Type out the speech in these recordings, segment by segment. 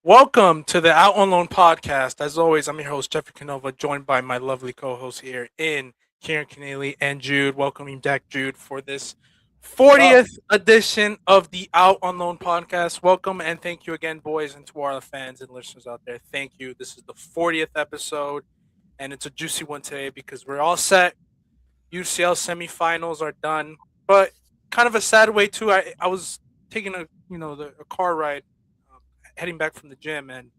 Welcome to the Out on Loan podcast. As always, I'm your host, Jeffrey Canova, joined by my lovely co hosts here in Kieran Keneally and Jude. Welcoming back Jude for this Up. 40th edition of the Out on Loan podcast. Welcome and thank you again, boys, and to our fans and listeners out there. Thank you. This is the 40th episode, and it's a juicy one today because we're all set. UCL semifinals are done, but kind of a sad way, too. I was taking a car ride heading back from the gym, and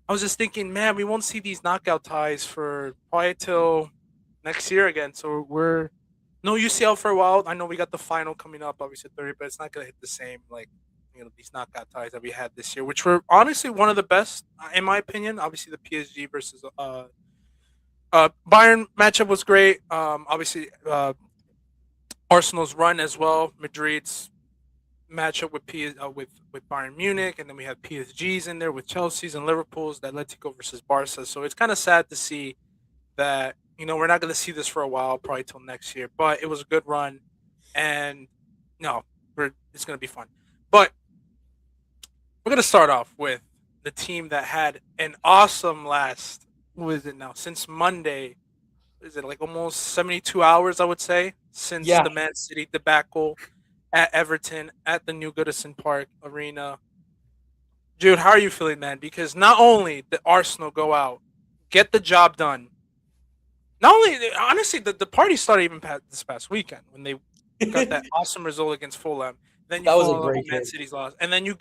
I was just thinking, man, we won't see these knockout ties for probably till next year again. So we're no UCL for a while. I know we got the final coming up, obviously 30, but it's not gonna hit the same like these knockout ties that we had this year, which were honestly one of the best in my opinion. Obviously, the PSG versus Bayern matchup was great. Obviously, Arsenal's run as well. Madrid's matchup with Bayern Munich, and then we have PSG's in there with Chelsea's and Liverpool's, the Atletico versus Barca. So it's kind of sad to see that we're not going to see this for a while, probably till next year. But it was a good run, and no, it's going to be fun. But we're going to start off with the team that had an awesome last. What is it now? Since Monday, is it like almost 72 hours? I would say since Yeah. the Man City debacle at Everton at the new Goodison Park Arena. Jude, how are you feeling, man? Because not only did Arsenal go out, get the job done, not only, honestly, the party started even this past weekend when they got that awesome result against Fulham. Then you That was a follow up great with Man game. City's loss. And then you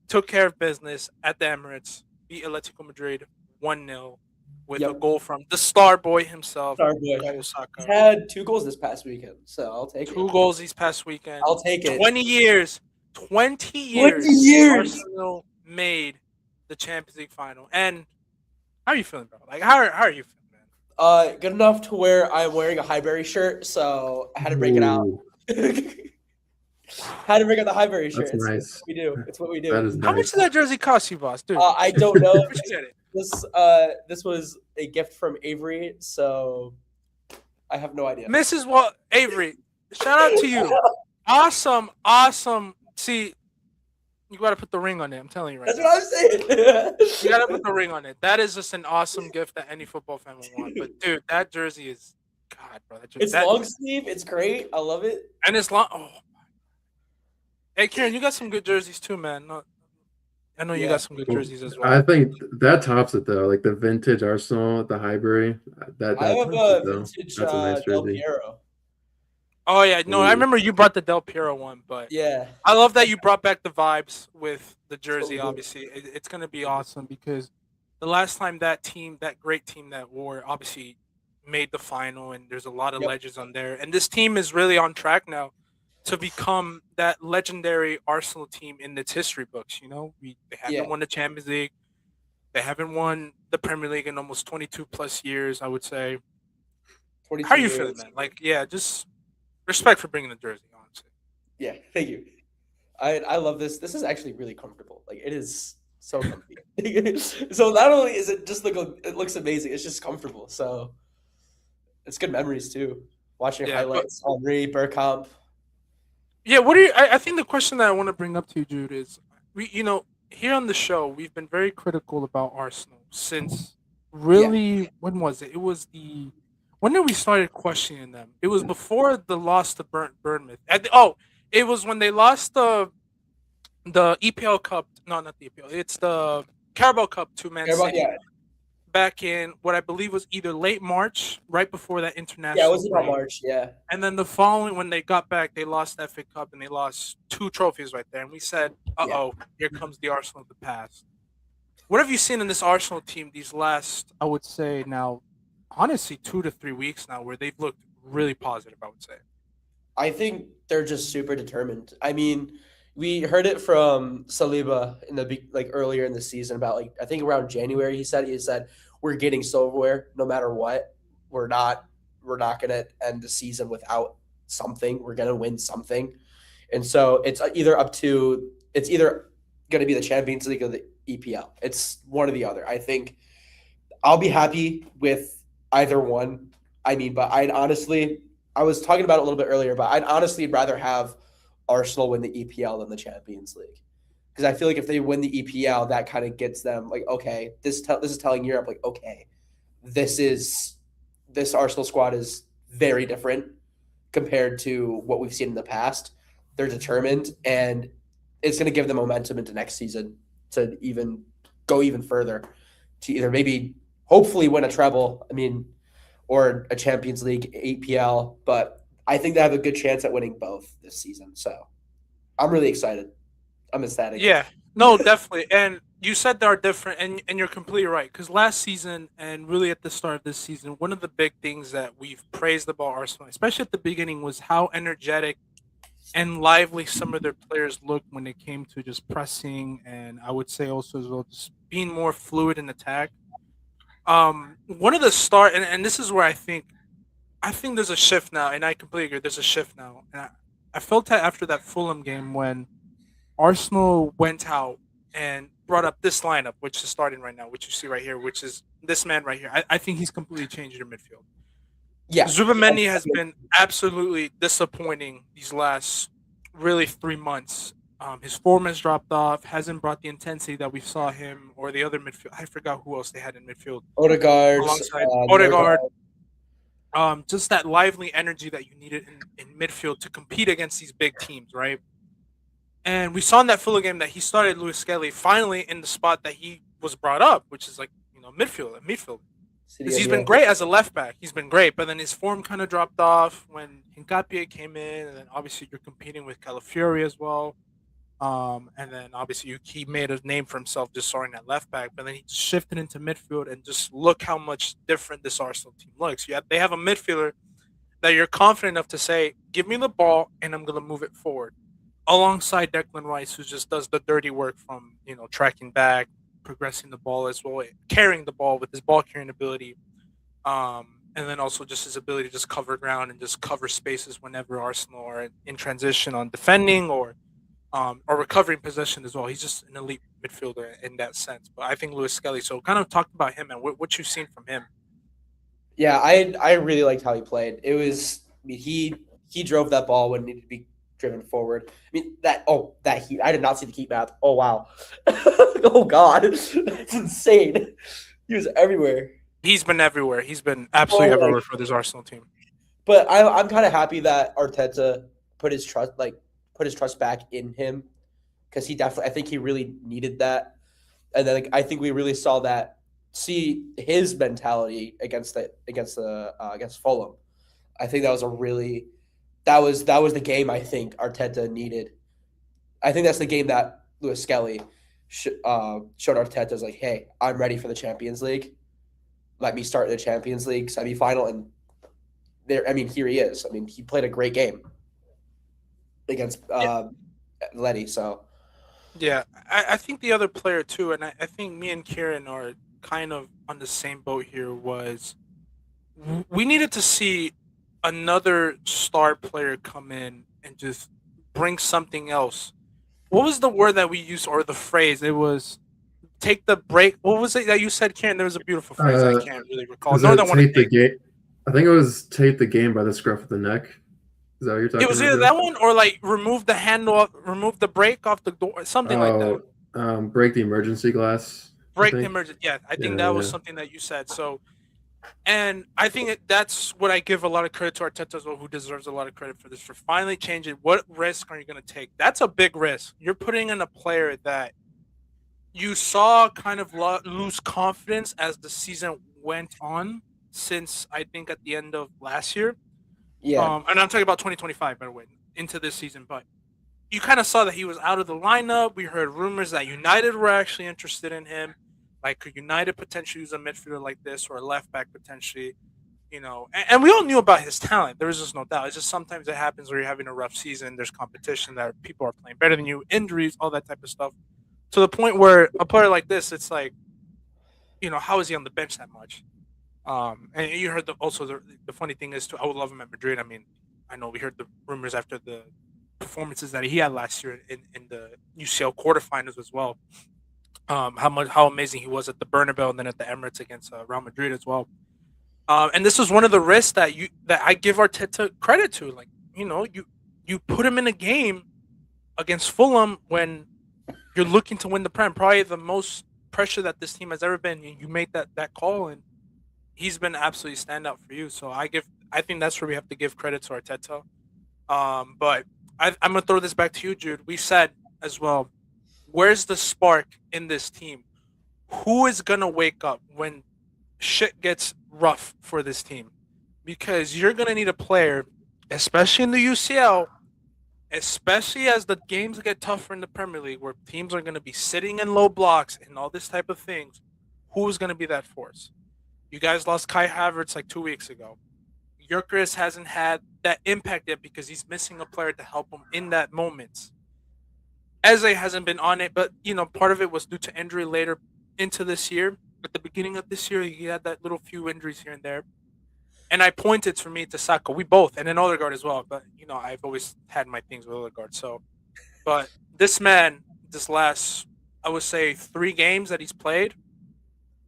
took care of business at the Emirates, beat Atletico Madrid 1-0 with a Yep. goal from the star boy himself, Star boy. Bukayo Saka. He had 2 goals this past weekend, so I'll take it. 2 goals these past weekend. I'll take it. 20 years. 20 years. 20 years! Arsenal made the Champions League final. And how are you feeling, bro? Like, how are you feeling, man? Good enough to where I'm wearing a Highbury shirt, so I had to break it out. Ooh, Had to break out the Highbury shirt. That's It's nice. what we do. It's what we do. That is How much nice. did that jersey cost you, boss? Dude, I don't know. where'd you get it? This was a gift from Avery, so I have no idea. Mrs. Avery, shout out to you. Awesome. See, you got to put the ring on it. I'm telling you right That's now. what I'm saying. You got to put the ring on it. That is just an awesome gift that any football fan would want. But, dude, that jersey is, God, bro. It's long sleeve. It's great. I love it. And it's long. Oh. Hey, Kieran, you got some good jerseys too, man. I know you Yeah. got some good jerseys as well. I think that tops it though, like the vintage Arsenal, the Highbury. That I have tops a it, though. vintage That's a nice Del jersey. Piero. Oh, yeah. No, I Ooh. remember you brought the Del Piero one, but Yeah. I love that you brought back the vibes with the jersey, we do. obviously. It's going to be awesome because the last time that great team that wore, obviously made the final, and there's a lot of Yep. legends on there. And this team is really on track now to become that legendary Arsenal team in its history books. They haven't Yeah. won the Champions League. They haven't won the Premier League in almost 22 plus years, I would say. 22 How are you years. feeling, man? Like, yeah, just respect for bringing the jersey, honestly. Yeah, thank you. I love this. This is actually really comfortable. Like it is so comfy. So not only is it just it looks amazing, it's just comfortable. So it's good memories too. Watching Yeah, but- highlights, Henri, Bergkamp. Yeah, what are you? I think the question that I want to bring up to you, Jude, is here on the show we've been very critical about Arsenal since really when was it? It was when did we started questioning them? It was before the loss to Bournemouth. It was when they lost the EPL Cup. No, not the EPL. It's the Carabao Cup to Man City. Yeah, Back in what I believe was either late March, right before that international. yeah, it was about break. March. Yeah, And then the following, when they got back, they lost the FA Cup and they lost 2 trophies right there. And we said, here comes the Arsenal of the past. What have you seen in this Arsenal team these last, I would say now, honestly, 2 to 3 weeks now, where they've looked really positive, I would say. I think they're just super determined. I mean, we heard it from Saliba in earlier in the season about I think around January he said we're getting silverware no matter what. We're not gonna end the season without something. We're gonna win something. And so it's either gonna be the Champions League or the EPL. It's one or the other. I think I'll be happy with either one. I mean, but I was talking about it a little bit earlier, but I'd honestly rather have Arsenal win the EPL than the Champions League. because I feel like if they win the EPL, that kind of gets them like, okay, this is telling Europe like, okay, this Arsenal squad is very different compared to what we've seen in the past. They're determined, and it's going to give them momentum into next season to even go even further, to either maybe hopefully win a treble. I mean, or a Champions League, EPL, but I think they have a good chance at winning both this season. So I'm really excited. I'm ecstatic. Yeah, no, definitely. And you said they are different, and you're completely right. Because last season, and really at the start of this season, one of the big things that we've praised about Arsenal, especially at the beginning, was how energetic and lively some of their players looked when it came to just pressing, and I would say also as well just being more fluid in attack. One of the start, and this is where I think there's a shift now, and I completely agree. There's a shift now, and I felt that after that Fulham game when Arsenal went out and brought up this lineup, which is starting right now, which you see right here, which is this man right here. I think he's completely changed your midfield. Yeah. Zubameni has been absolutely disappointing these last really 3 months. His form has dropped off, hasn't brought the intensity that we saw him or the other midfield. I forgot who else they had in midfield Odegaard's alongside Odegaard. Just that lively energy that you needed in midfield to compete against these big teams, right? And we saw in that Fulham game that he started Luis Skelly finally in the spot that he was brought up, which is like, midfield. Because he's been great as a left back. He's been great, but then his form kind of dropped off when Hincapié came in, and then obviously you're competing with Calafiori as well. And then obviously he made a name for himself just starting at left back, but then he shifted into midfield, and just look how much different this Arsenal team looks. They have a midfielder that you're confident enough to say, give me the ball and I'm going to move it forward. Alongside Declan Rice, who just does the dirty work from, tracking back, progressing the ball as well, carrying the ball with his ball carrying ability. And then also just his ability to just cover ground and just cover spaces whenever Arsenal are in transition on defending or recovering possession as well. He's just an elite midfielder in that sense. But I think Luis Skelly, so kind of talk about him and what you've seen from him. Yeah, I really liked how he played. He drove that ball when it needed to be driven forward. I mean, that heat. I did not see the heat map. Oh, wow. Oh, God. That's insane. He was everywhere. He's been everywhere. He's been absolutely everywhere for this Arsenal team. But I'm kind of happy that Arteta put his trust back in him, because I think he really needed that. And then I think we really see his mentality against Fulham. I think that was the game I think Arteta needed. I think that's the game that Luis Skelly showed Arteta as like, hey, I'm ready for the Champions League. Let me start the Champions League semi-final, and here he is. I mean, he played a great game against Letty. So yeah, I think the other player too, and I think me and Kieran are kind of on the same boat here, was we needed to see another star player come in and just bring something else. What was the word that we used, or the phrase? It was take the break. What was it that you said, Kieran? There was a beautiful phrase. I can't really recall. I think it was take the game by the scruff of the neck. Is that what you're talking about? It was either that one or like remove the handle, remove the brake off the door, something like that. Break the emergency glass. Break the emergency. Yeah, I think that was something that you said. So, and I think that's what I give a lot of credit to Arteta as well, who deserves a lot of credit for this, for finally changing. What risk are you going to take? That's a big risk. You're putting in a player that you saw kind of lose confidence as the season went on, since I think at the end of last year. Yeah. And I'm talking about 2025, by the way, into this season. But you kind of saw that he was out of the lineup. We heard rumors that United were actually interested in him. Like, could United potentially use a midfielder like this, or a left back potentially? And we all knew about his talent. There was just no doubt. It's just sometimes it happens where you're having a rough season. There's competition, that people are playing better than you, injuries, all that type of stuff. To the point where a player like this, it's like, how is he on the bench that much? And you heard also the funny thing is too, I would love him at Madrid. I mean, I know we heard the rumors after the performances that he had last year in the UCL quarterfinals as well. How amazing he was at the Bernabeu and then at the Emirates against Real Madrid as well. And this was one of the risks that I give Arteta credit to. Like, you put him in a game against Fulham when you're looking to win the Prem. Probably the most pressure that this team has ever been. You made that call, and he's been absolutely standout for you. So I think that's where we have to give credit to Arteta. But I'm gonna throw this back to you, Jude. We said as well, where's the spark in this team? Who is gonna wake up when shit gets rough for this team? Because you're gonna need a player, especially in the UCL, especially as the games get tougher in the Premier League, where teams are gonna be sitting in low blocks and all this type of things. Who's gonna be that force? You guys lost Kai Havertz like 2 weeks ago. Gyökeres hasn't had that impact yet because he's missing a player to help him in that moment. Eze hasn't been on it, but part of it was due to injury later into this year. At the beginning of this year, he had that little few injuries here and there. And I pointed for me to Saka. We both, and then Odegaard as well. But I've always had my things with Odegaard. So, but this man, this last, I would say, 3 games that he's played,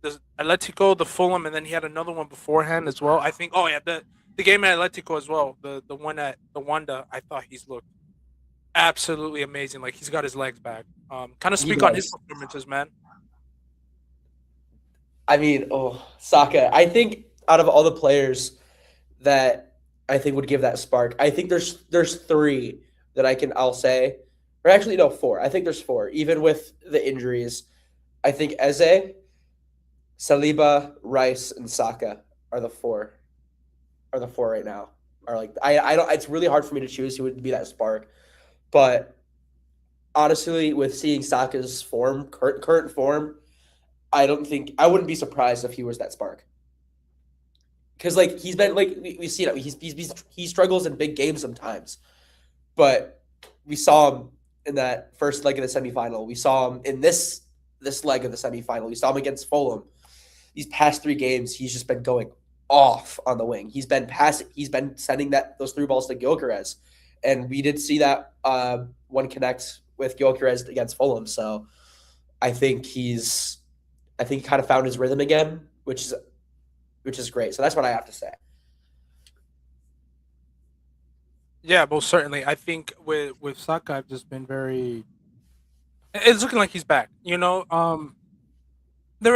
the Atletico, the Fulham, and then he had another one beforehand as well. I think. Oh yeah, the game at Atletico as well. The one at the Wanda. I thought he's looked absolutely amazing. Like he's got his legs back. Kind of He speak on his does. performances, man. I mean, Saka. I think out of all the players that I think would give that spark, I think there's three that I'll say, or actually no, four. I think there's four, even with the injuries. I think Eze, Saliba, Rice, and Saka are the four. Are the four right now. Are like I don't. It's really hard for me to choose who would be that spark, but honestly, with seeing Saka's form, current form, I wouldn't be surprised if he was that spark. Because like he's been like we see it, he struggles in big games sometimes, but we saw him in that first leg of the semifinal. We saw him in this leg of the semifinal. We saw him against Fulham. These past 3 games, he's just been going off on the wing. He's been passing. He's been sending those 3 balls to Gyökeres, and we did see that one connect with Gyökeres against Fulham. So I think he kind of found his rhythm again, which is great. So that's what I have to say. Yeah, most certainly. I think with Saka, I've just been very. It's looking like he's back. There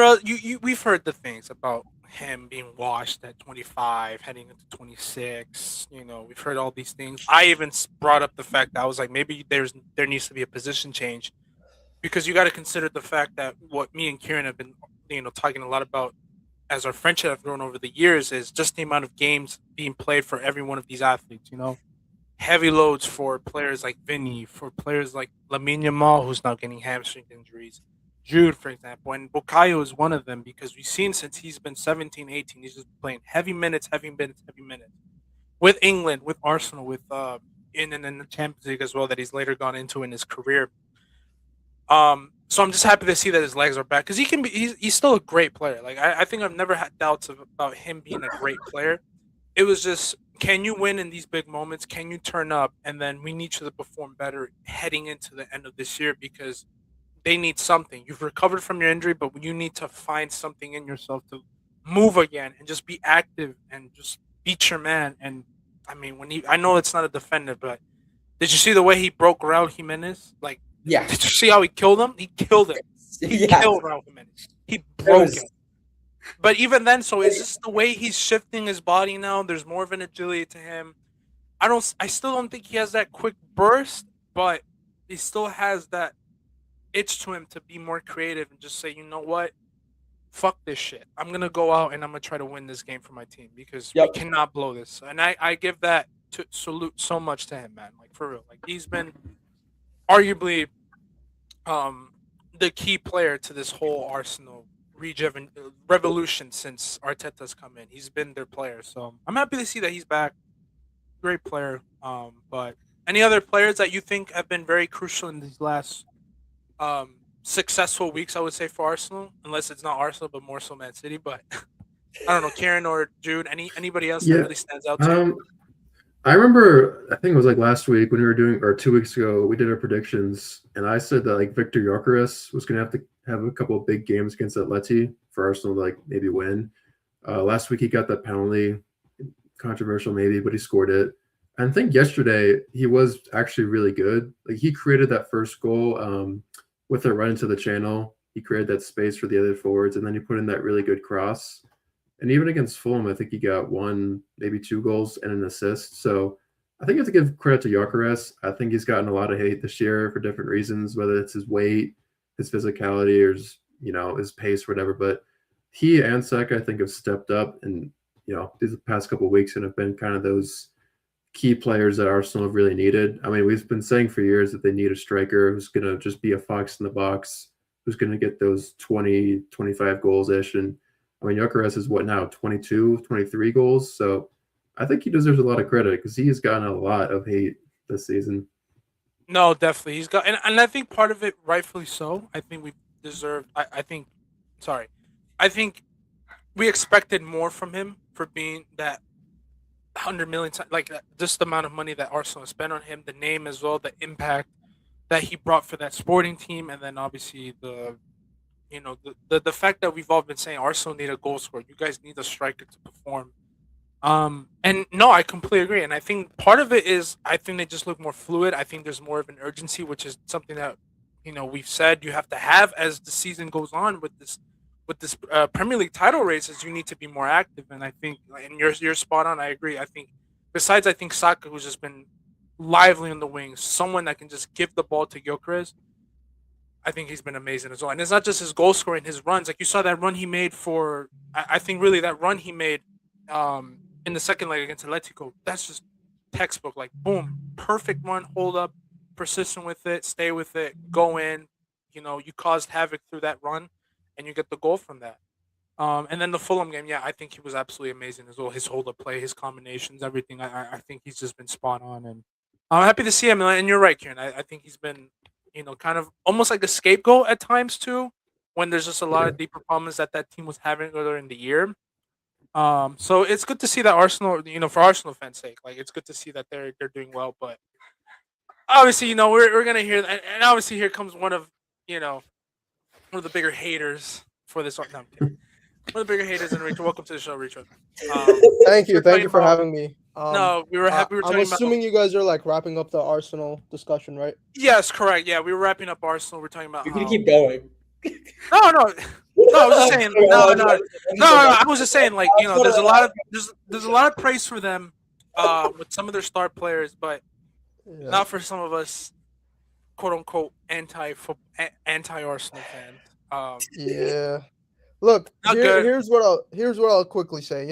are we've heard the things about him being washed at 25, heading into 26. We've heard all these things. I even brought up the fact that I was like, maybe there needs to be a position change because you got to consider the fact that what me and Kieran have been talking a lot about as our friendship have grown over the years is just the amount of games being played for every one of these athletes. Heavy loads for players like Vinny, for players like Lamine Yamal, who's now getting hamstring injuries. Jude, for example, and Bukayo is one of them because we've seen since he's been 17, 18, he's just playing heavy minutes, heavy minutes, heavy minutes with England, with Arsenal, with in the Champions League as well that he's later gone into in his career. So I'm just happy to see that his legs are back because he's still a great player. Like I think I've never had doubts about him being a great player. It was just, can you win in these big moments? Can you turn up? And then we need you to perform better heading into the end of this year because they need something. You've recovered from your injury, but you need to find something in yourself to move again and just be active and just beat your man. And I mean, I know it's not a defender, but did you see the way he broke Raul Jimenez? Like, Yeah, did you see how he killed him? He killed him. He yeah. killed Raul Jimenez. He It broke was him. But even then, so is this the way he's shifting his body now? There's more of an agility to him. I still don't think he has that quick burst, but he still has that itch to him to be more creative and just say, you know what? Fuck this shit. I'm gonna go out and I'm gonna try to win this game for my team because we Yep. cannot blow this. And I give that to salute so much to him, man. Like for real. Like he's been arguably um the key player to this whole Arsenal revolution since Arteta's come in. He's been their player. So I'm happy to see that he's back. Great player. But any other players that you think have been very crucial in these last successful weeks, I would say, for Arsenal, unless it's not Arsenal, but more so Man City. But I don't know, Kieran or Jude, anybody else that Yeah. really stands out to you? Um, I remember, I think it was like last week when we were doing, or 2 weeks ago, we did our predictions, and I said that like Victor Gyökeres was going to have to have a couple of big games against Atleti for Arsenal to like maybe win. Last week he got that penalty, controversial maybe, but he scored it. And I think yesterday he was actually really good. Like he created that first goal. with a run into the channel, he created that space for the other forwards, and then he put in that really good cross. And even against Fulham, I think he got one, maybe two goals and an assist. So I think you have to give credit to Gyökeres. I think he's gotten a lot of hate this year for different reasons, whether it's his weight, his physicality, or his, his pace, or whatever. But he and Saka, I think, have stepped up, and these past couple of weeks and have been kind of those key players that Arsenal have really needed. I mean, we've been saying for years that they need a striker who's going to just be a fox in the box, who's going to get those 20, 25 goals ish. And I mean, Gyökeres is what now, 22, 23 goals. So I think he deserves a lot of credit because he has gotten a lot of hate this season. No, definitely. He's got, and I think part of it, rightfully so. I think we deserved, I think, sorry, I think we expected more from him for being that 100 million, like just the amount of money that Arsenal spent on him, the name as well, the impact that he brought for that sporting team, and then obviously the fact that we've all been saying Arsenal need a goal scorer. You guys need a striker to perform. And no, I completely agree. And I think part of it is I think they just look more fluid. I think there's more of an urgency, which is something that we've said you have to have as the season goes on with this Premier League title races. You need to be more active, and I think, and you're spot on. I agree. I think besides, I think Saka, who's just been lively in the wings, someone that can just give the ball to Gyökeres. I think he's been amazing as well. And it's not just his goal scoring, his runs. Like you saw that run he made for, I think really that run he made in the second leg against Atletico. That's just textbook. Like boom, perfect run, hold up, persistent with it, stay with it, go in. You caused havoc through that run, and you get the goal from that. And then the Fulham game, yeah, I think he was absolutely amazing as well. His hold up play, his combinations, everything. I think he's just been spot on, and I'm happy to see him. And you're right, Kieran. I think he's been kind of almost like a scapegoat at times too, when there's just a lot of deeper problems that team was having earlier in the year. So it's good to see that Arsenal, for Arsenal fans' sake, like it's good to see that they're doing well. But obviously, we're gonna hear, and obviously here comes one of the bigger haters for this. No, I'm kidding. One of the bigger haters in Richard. Welcome to the show, Richard. Thank you for having me. No, we were happy. We were I'm talking assuming you guys are like wrapping up the Arsenal discussion, right? Yes, correct. Yeah, we were wrapping up Arsenal. We're talking about. You can keep going. No, no. No, I was just saying. No. I was just saying, like there's a lot of praise for them, with some of their star players, but not for some of us, quote unquote, anti-Arsenal fans. Yeah. Look, here's what I'll quickly say.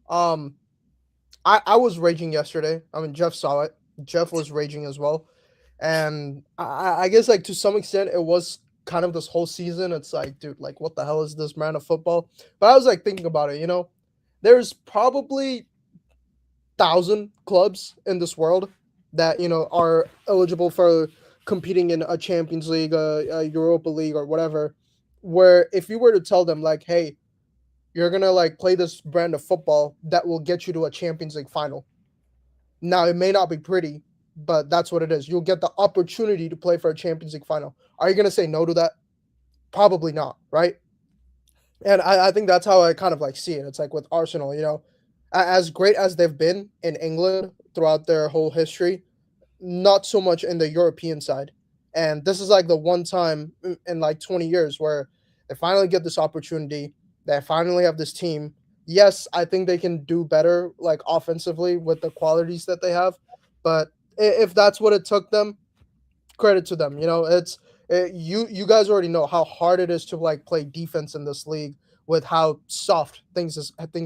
I was raging yesterday. I mean, Jeff saw it. Jeff was raging as well, and I guess like to some extent it was kind of this whole season. It's like, dude, like what the hell is this brand of football? But I was like thinking about it. There's probably 1,000 clubs in this world that are eligible for competing in a Champions League, a Europa League, or whatever. Where if you were to tell them like, hey, you're gonna like play this brand of football that will get you to a Champions League final. Now it may not be pretty, but that's what it is. You'll get the opportunity to play for a Champions League final. Are you gonna say no to that? Probably not, right? And I think that's how I kind of like see it. It's like with Arsenal, as great as they've been in England throughout their whole history, not so much in the European side. And this is like the one time in like 20 years where they finally get this opportunity. They finally have this team. Yes, I think they can do better, like offensively with the qualities that they have. But if that's what it took them, credit to them. You guys already know how hard it is to like play defense in this league with how soft things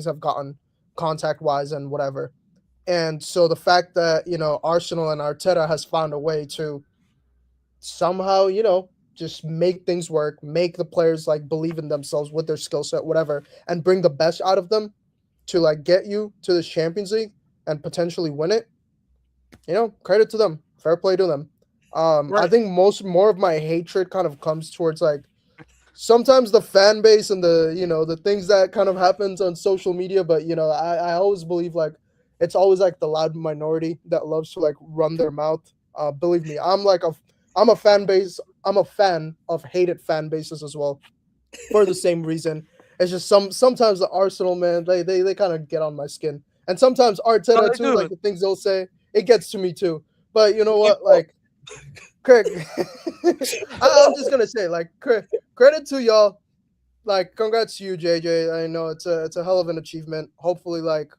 have gotten contact wise and whatever. And so the fact that Arsenal and Arteta has found a way to somehow just make things work, make the players like believe in themselves with their skill set, whatever, and bring the best out of them to like get you to this Champions League and potentially win it. Credit to them, fair play to them. Right. I think more of my hatred kind of comes towards like sometimes the fan base and the things that kind of happens on social media, but I always believe like it's always like the loud minority that loves to like run their mouth. Believe me, I'm a fan base. I'm a fan of hated fan bases as well, for the same reason. It's just sometimes the Arsenal, man, they kind of get on my skin, and sometimes Arteta too, like the things they'll say, it gets to me too. But you know what, like Craig, I'm just gonna say, like, credit to y'all. Like, congrats to you, JJ. I know it's a hell of an achievement. Hopefully, like,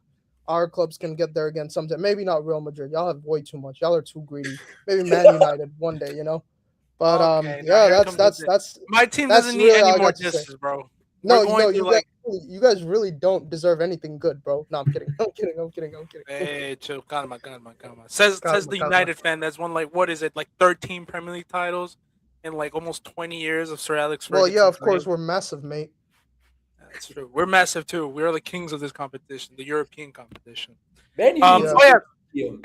our clubs can get there again sometime. Maybe not Real Madrid. Y'all have way too much. Y'all are too greedy. Maybe Man United one day, you know. But Okay, now yeah, here comes the diss. My team that's doesn't need really any all I more got to say. disses, bro. No, We're going to like. you guys really don't deserve anything good, bro. No, I'm kidding. I'm kidding. Hey, chill, calma. Says the Calma. United fan that's won like what is it, like 13 Premier League titles in like almost 20 years of Sir Alex Well, Ferguson's yeah, of course reign. we're massive, mate. That's true. We're massive too. We are the kings of this competition, the European competition. Man, you Oh need yeah. to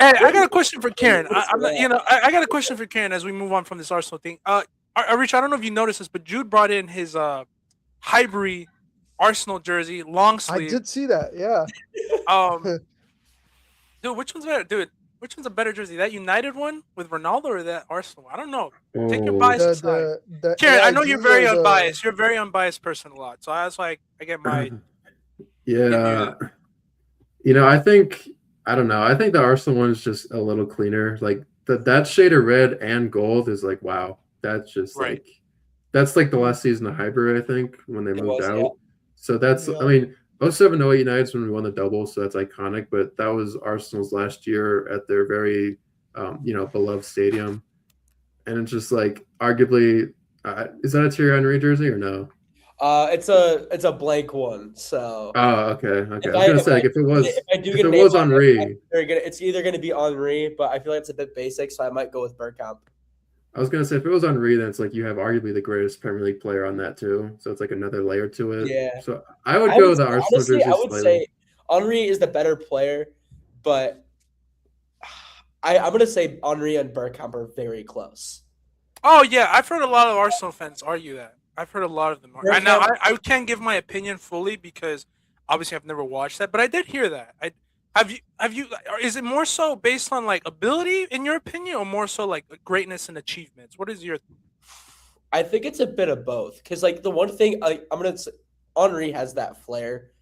Hey, I got a question for Karen. I'm not, I got a question for Karen as we move on from this Arsenal thing. Rich, I don't know if you noticed this, but Jude brought in his Highbury Arsenal jersey, long I sleeve. did see that. Yeah. Dude, which one's better? Dude, which one's a better jersey? That United one with Ronaldo or that Arsenal? I don't know. Take your bias aside. The Karen, I know AIG you're very or unbiased. You're a very unbiased person a lot. So that's why I get my. Yeah. I think I don't know. I think the Arsenal one is just a little cleaner. Like that shade of red and gold is like wow. That's just Right. like that's like the last season of Highbury, I think, when they moved out. yeah. So that's Yeah. I mean 07-08 United's when we won the double, so that's iconic. But that was Arsenal's last year at their very beloved stadium, and it's just like arguably is that a Thierry Henry jersey or no? It's a blank one. So. Oh, okay. I was gonna say like if it was Henry, it's either gonna be Henry, but I feel like it's a bit basic, so I might go with Bergkamp. I was gonna say if it was Henry, then it's like you have arguably the greatest Premier League player on that too. So it's like another layer to it. Yeah. So I would go with the Arsenal honestly, jersey I would slightly. say Henry is the better player, but I'm gonna say Henry and Bergkamp are very close. Oh yeah, I've heard a lot of Arsenal fans argue that. I've heard a lot of them. And now I can't give my opinion fully because obviously I've never watched that, but I did hear that. Have you? Is it more so based on like ability in your opinion, or more so like greatness and achievements? What is your? I think it's a bit of both because like the one thing I'm gonna say, Henry has that flair,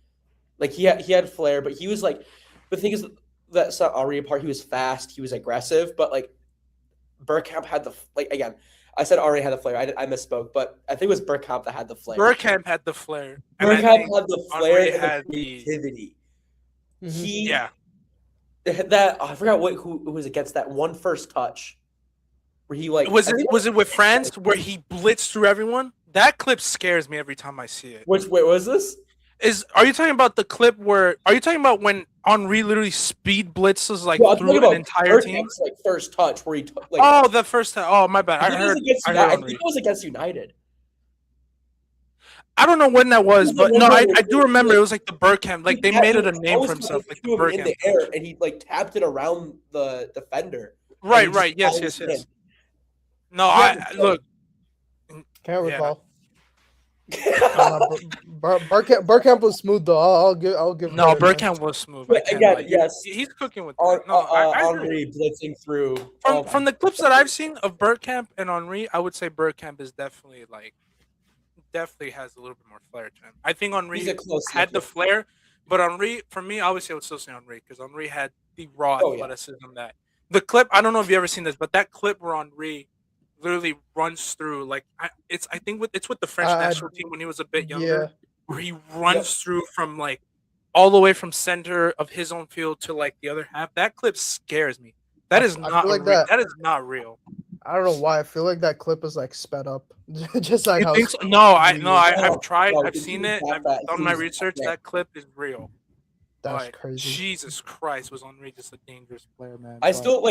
like he had flair, but he was like the thing is that's not Henry part. He was fast, he was aggressive, but like Bergkamp had the again. I said Henry had the flair. I misspoke, but I think it was Bergkamp that had the flair. Bergkamp had the flair. Bergkamp had the flair and had the creativity. That I forgot who was against that one first touch where he like was it with France where he blitzed through everyone? That clip scares me every time I see it. Wait, was this? Are you talking about the clip where? Are you talking about when Henry literally speed blitzes like through an entire team? Like first touch where he the first time. Oh my bad. I think it was against United. I don't know when that was, but no, I do remember it was like the Bergkamp. Like they made it a name for himself, like the Bergkamp. In the air, and he like tapped it around the defender. Right. Yes. No, look. Can't recall. Bergkamp was smooth though. I'll give. No, Bergkamp was smooth. Again, yes, he's cooking with that. No, I Henry blitzing through. From the clips that I've seen of Bergkamp and Henry, I would say Bergkamp is definitely has a little bit more flair to him. I think Henry had the flair, but Henry, for me, obviously I would still say Henry because Henry had the raw athleticism that the clip. I don't know if you've ever seen this, but that clip where Henry literally runs through I think it's with the French national team when he was a bit younger, where he runs through from like all the way from center of his own field to like the other half. That clip scares me. That is not like that is not real. I don't know why. I feel like that clip is like sped up, just like how. So? No, I've tried. I've seen it. I've done my research. That clip is real. That's crazy. Jesus Christ, was Henry just a dangerous player, man? I still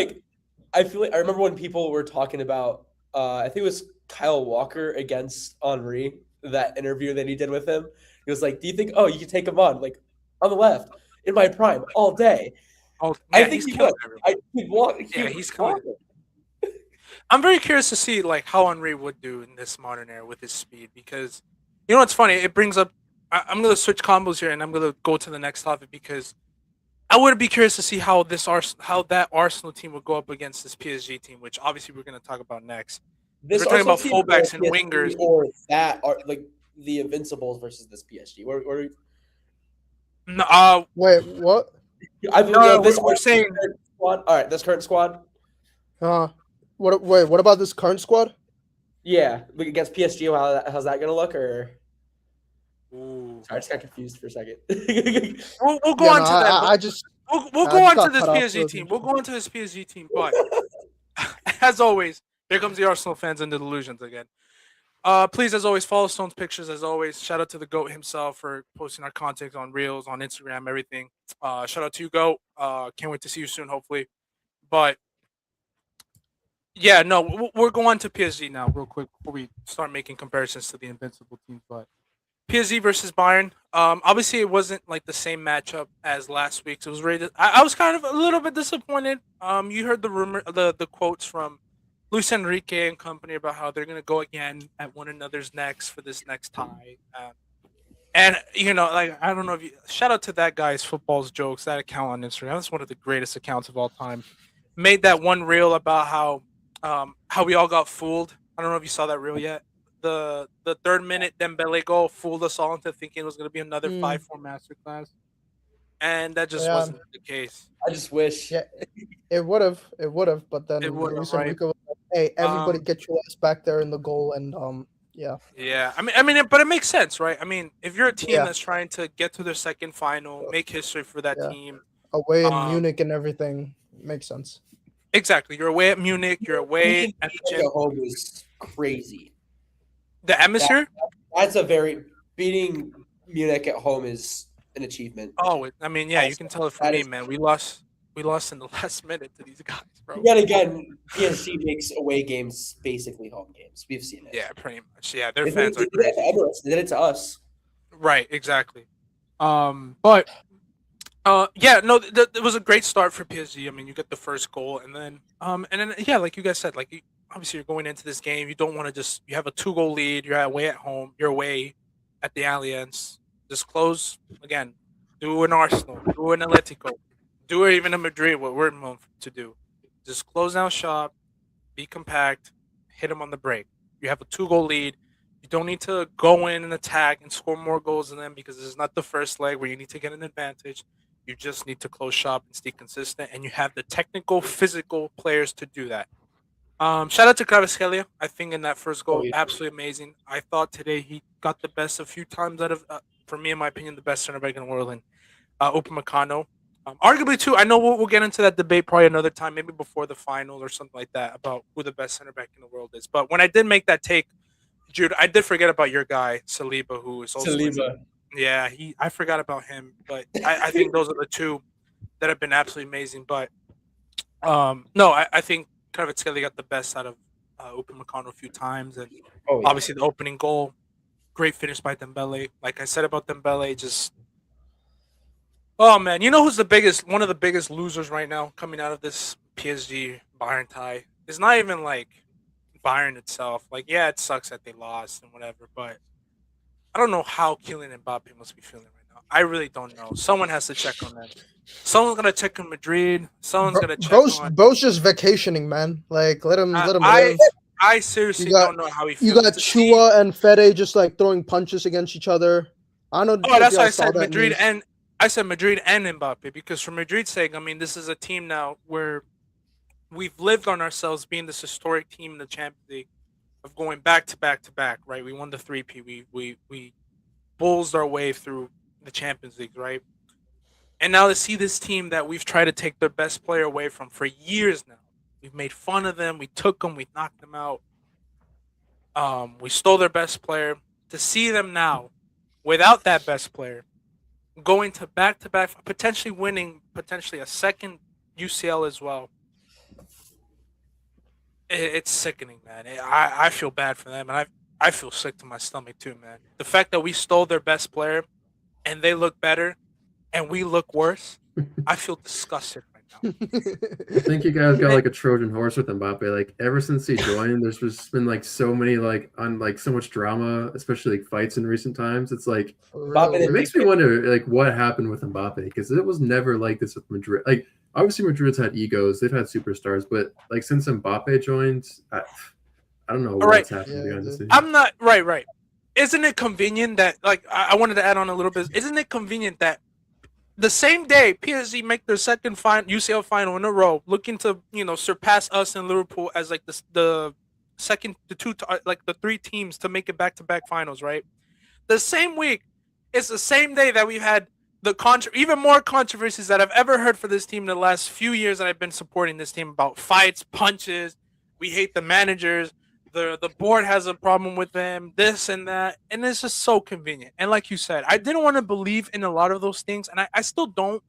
I feel like I remember when people were talking about. I think it was Kyle Walker against Henry. That interview that he did with him. He was like, "Do you think? Oh, you can take him on like on the left in my prime all day." Oh, yeah, I think he would. He's killing it. I'm very curious to see like how Henry would do in this modern era with his speed because you know what's funny? It brings up. I'm gonna switch combos here and I'm gonna go to the next topic because I would be curious to see how that Arsenal team would go up against this PSG team, which obviously we're gonna talk about next. We're talking about fullbacks and wingers, or that are like the Invincibles versus this PSG. No, wait, what? We're saying squad. All right, this current squad. What about this current squad? Yeah, against PSG, how's that gonna look? Or Ooh. sorry, I just got confused for a second. We'll go Yeah, on no, to that. I just We'll I go just on to got this cut off. PSG So team. We'll go on to this PSG team. But as always, here comes the Arsenal fans and the delusions again. Please, as always, follow Stone's pictures. As always, shout out to the Goat himself for posting our content on Reels, on Instagram, everything. Shout out to you, Goat. Can't wait to see you soon, hopefully. But yeah, no, we're going to PSG now, real quick, before we start making comparisons to the invincible teams. But PSG versus Bayern. Obviously, it wasn't like the same matchup as last week's. It was rated. I was kind of a little bit disappointed. You heard the rumor, the quotes from Luis Enrique and company about how they're gonna go again at one another's necks for this next tie. And like I don't know if you shout out to that guy's football's jokes, that account on Instagram. That's one of the greatest accounts of all time. Made that one reel about how we all got fooled. I don't know if you saw that reel yet. The 3rd minute Dembele goal fooled us all into thinking it was going to be another Mm, 5-4 masterclass, and that just yeah, wasn't the case. I just wish. yeah, it would have, but then It would have, Luis right? Enrique was like, "Hey, everybody, Um, get your ass back there in the goal," and yeah, yeah. But it makes sense, right? I mean, if you're a team yeah, that's trying to get to their second final, make history for that yeah, team, away in um, Munich and everything makes sense. exactly. You're away at Munich. You're away Beating at the Munich at home was crazy. the atmosphere. That's beating Munich at home is an achievement. Oh, yeah, you Also, can tell it from that me, is- man. We lost in the last minute to these guys, bro. Yet again, PSG makes away games basically home games. We've seen it. Yeah, pretty much. Yeah, their They fans are did it crazy. to Emirates. They did it to us. Right, exactly. But yeah, no, it was a great start for PSG. I mean, you get the first goal, and then yeah, like you guys said, like obviously you're going into this game, you don't want to you have a 2-goal lead, you're away at home, you're away at the Allianz. Just close again. Do an Arsenal, do an Atletico, do it even in Madrid. What we're known to do, just close down shop, be compact, hit them on the break. You have a 2-goal lead. You don't need to go in and attack and score more goals than them because this is not the first leg where you need to get an advantage. You just need to close shop and stay consistent, and you have the technical, physical players to do that. Shout out to Kvaratskhelia. I think in that first goal, yeah. absolutely amazing. I thought today he got the best a few times out of, for me, in my opinion, the best center back in the world, and Upamecano. Arguably, too, I know we'll get into that debate probably another time, maybe before the final or something like that, about who the best center back in the world is. But when I did make that take, Jude, I did forget about your guy, Saliba, who is also yeah, I forgot about him, but I think those are the two that have been absolutely amazing. But no, I think Kvaratskhelia got the best out of Upamecano a few times, and obviously the opening goal, great finish by Dembele. Like I said about Dembele, just oh man, you know who's one of the biggest losers right now coming out of this PSG Bayern tie? It's not even like Bayern itself. Like yeah, it sucks that they lost and whatever, but I don't know how Kylian Mbappe must be feeling right now. I really don't know. Someone has to check on them. Someone's gonna check on Madrid. Someone's gonna check on. Bro's just vacationing, man. Like let him I live. I seriously don't know how he feels. You got Chua and Fede just like throwing punches against each other. I don't know. Oh, that's why I said Madrid and Mbappe because for Madrid's sake, I mean, this is a team now where we've lived on ourselves being this historic team in the Champions League of going back to back to back. Right, we won the 3P. We bullsed our way through the Champions League, right? And now to see this team that we've tried to take their best player away from for years now. We've made fun of them. We took them. We knocked them out. We stole their best player. To see them now, without that best player, going to back, potentially winning, potentially a second UCL as well. It's sickening, man. I feel bad for them, and I feel sick to my stomach too, man. The fact that we stole their best player, and they look better, and we look worse, I feel disgusted right now. I think you guys got like a Trojan horse with Mbappe. Like ever since he joined, there's just been like so many so much drama, especially like fights in recent times. It's like it makes me wonder like what happened with Mbappe because it was never like this with Madrid. Like obviously Madrid's had egos, they've had superstars, but like since Mbappe joined, I don't know what's happened behind the scenes. I'm not right. Isn't it convenient that like I wanted to add on a little bit? Isn't it convenient that the same day PSG make their second UCL final in a row, looking to surpass us and Liverpool as like the second the three teams to make it back to back finals, right? The same week, it's the same day that we've had even more controversies that I've ever heard for this team in the last few years that I've been supporting this team about fights, punches. We hate the managers. The board has a problem with them, this and that, and it's just so convenient. And like you said, I didn't want to believe in a lot of those things, and I still don't.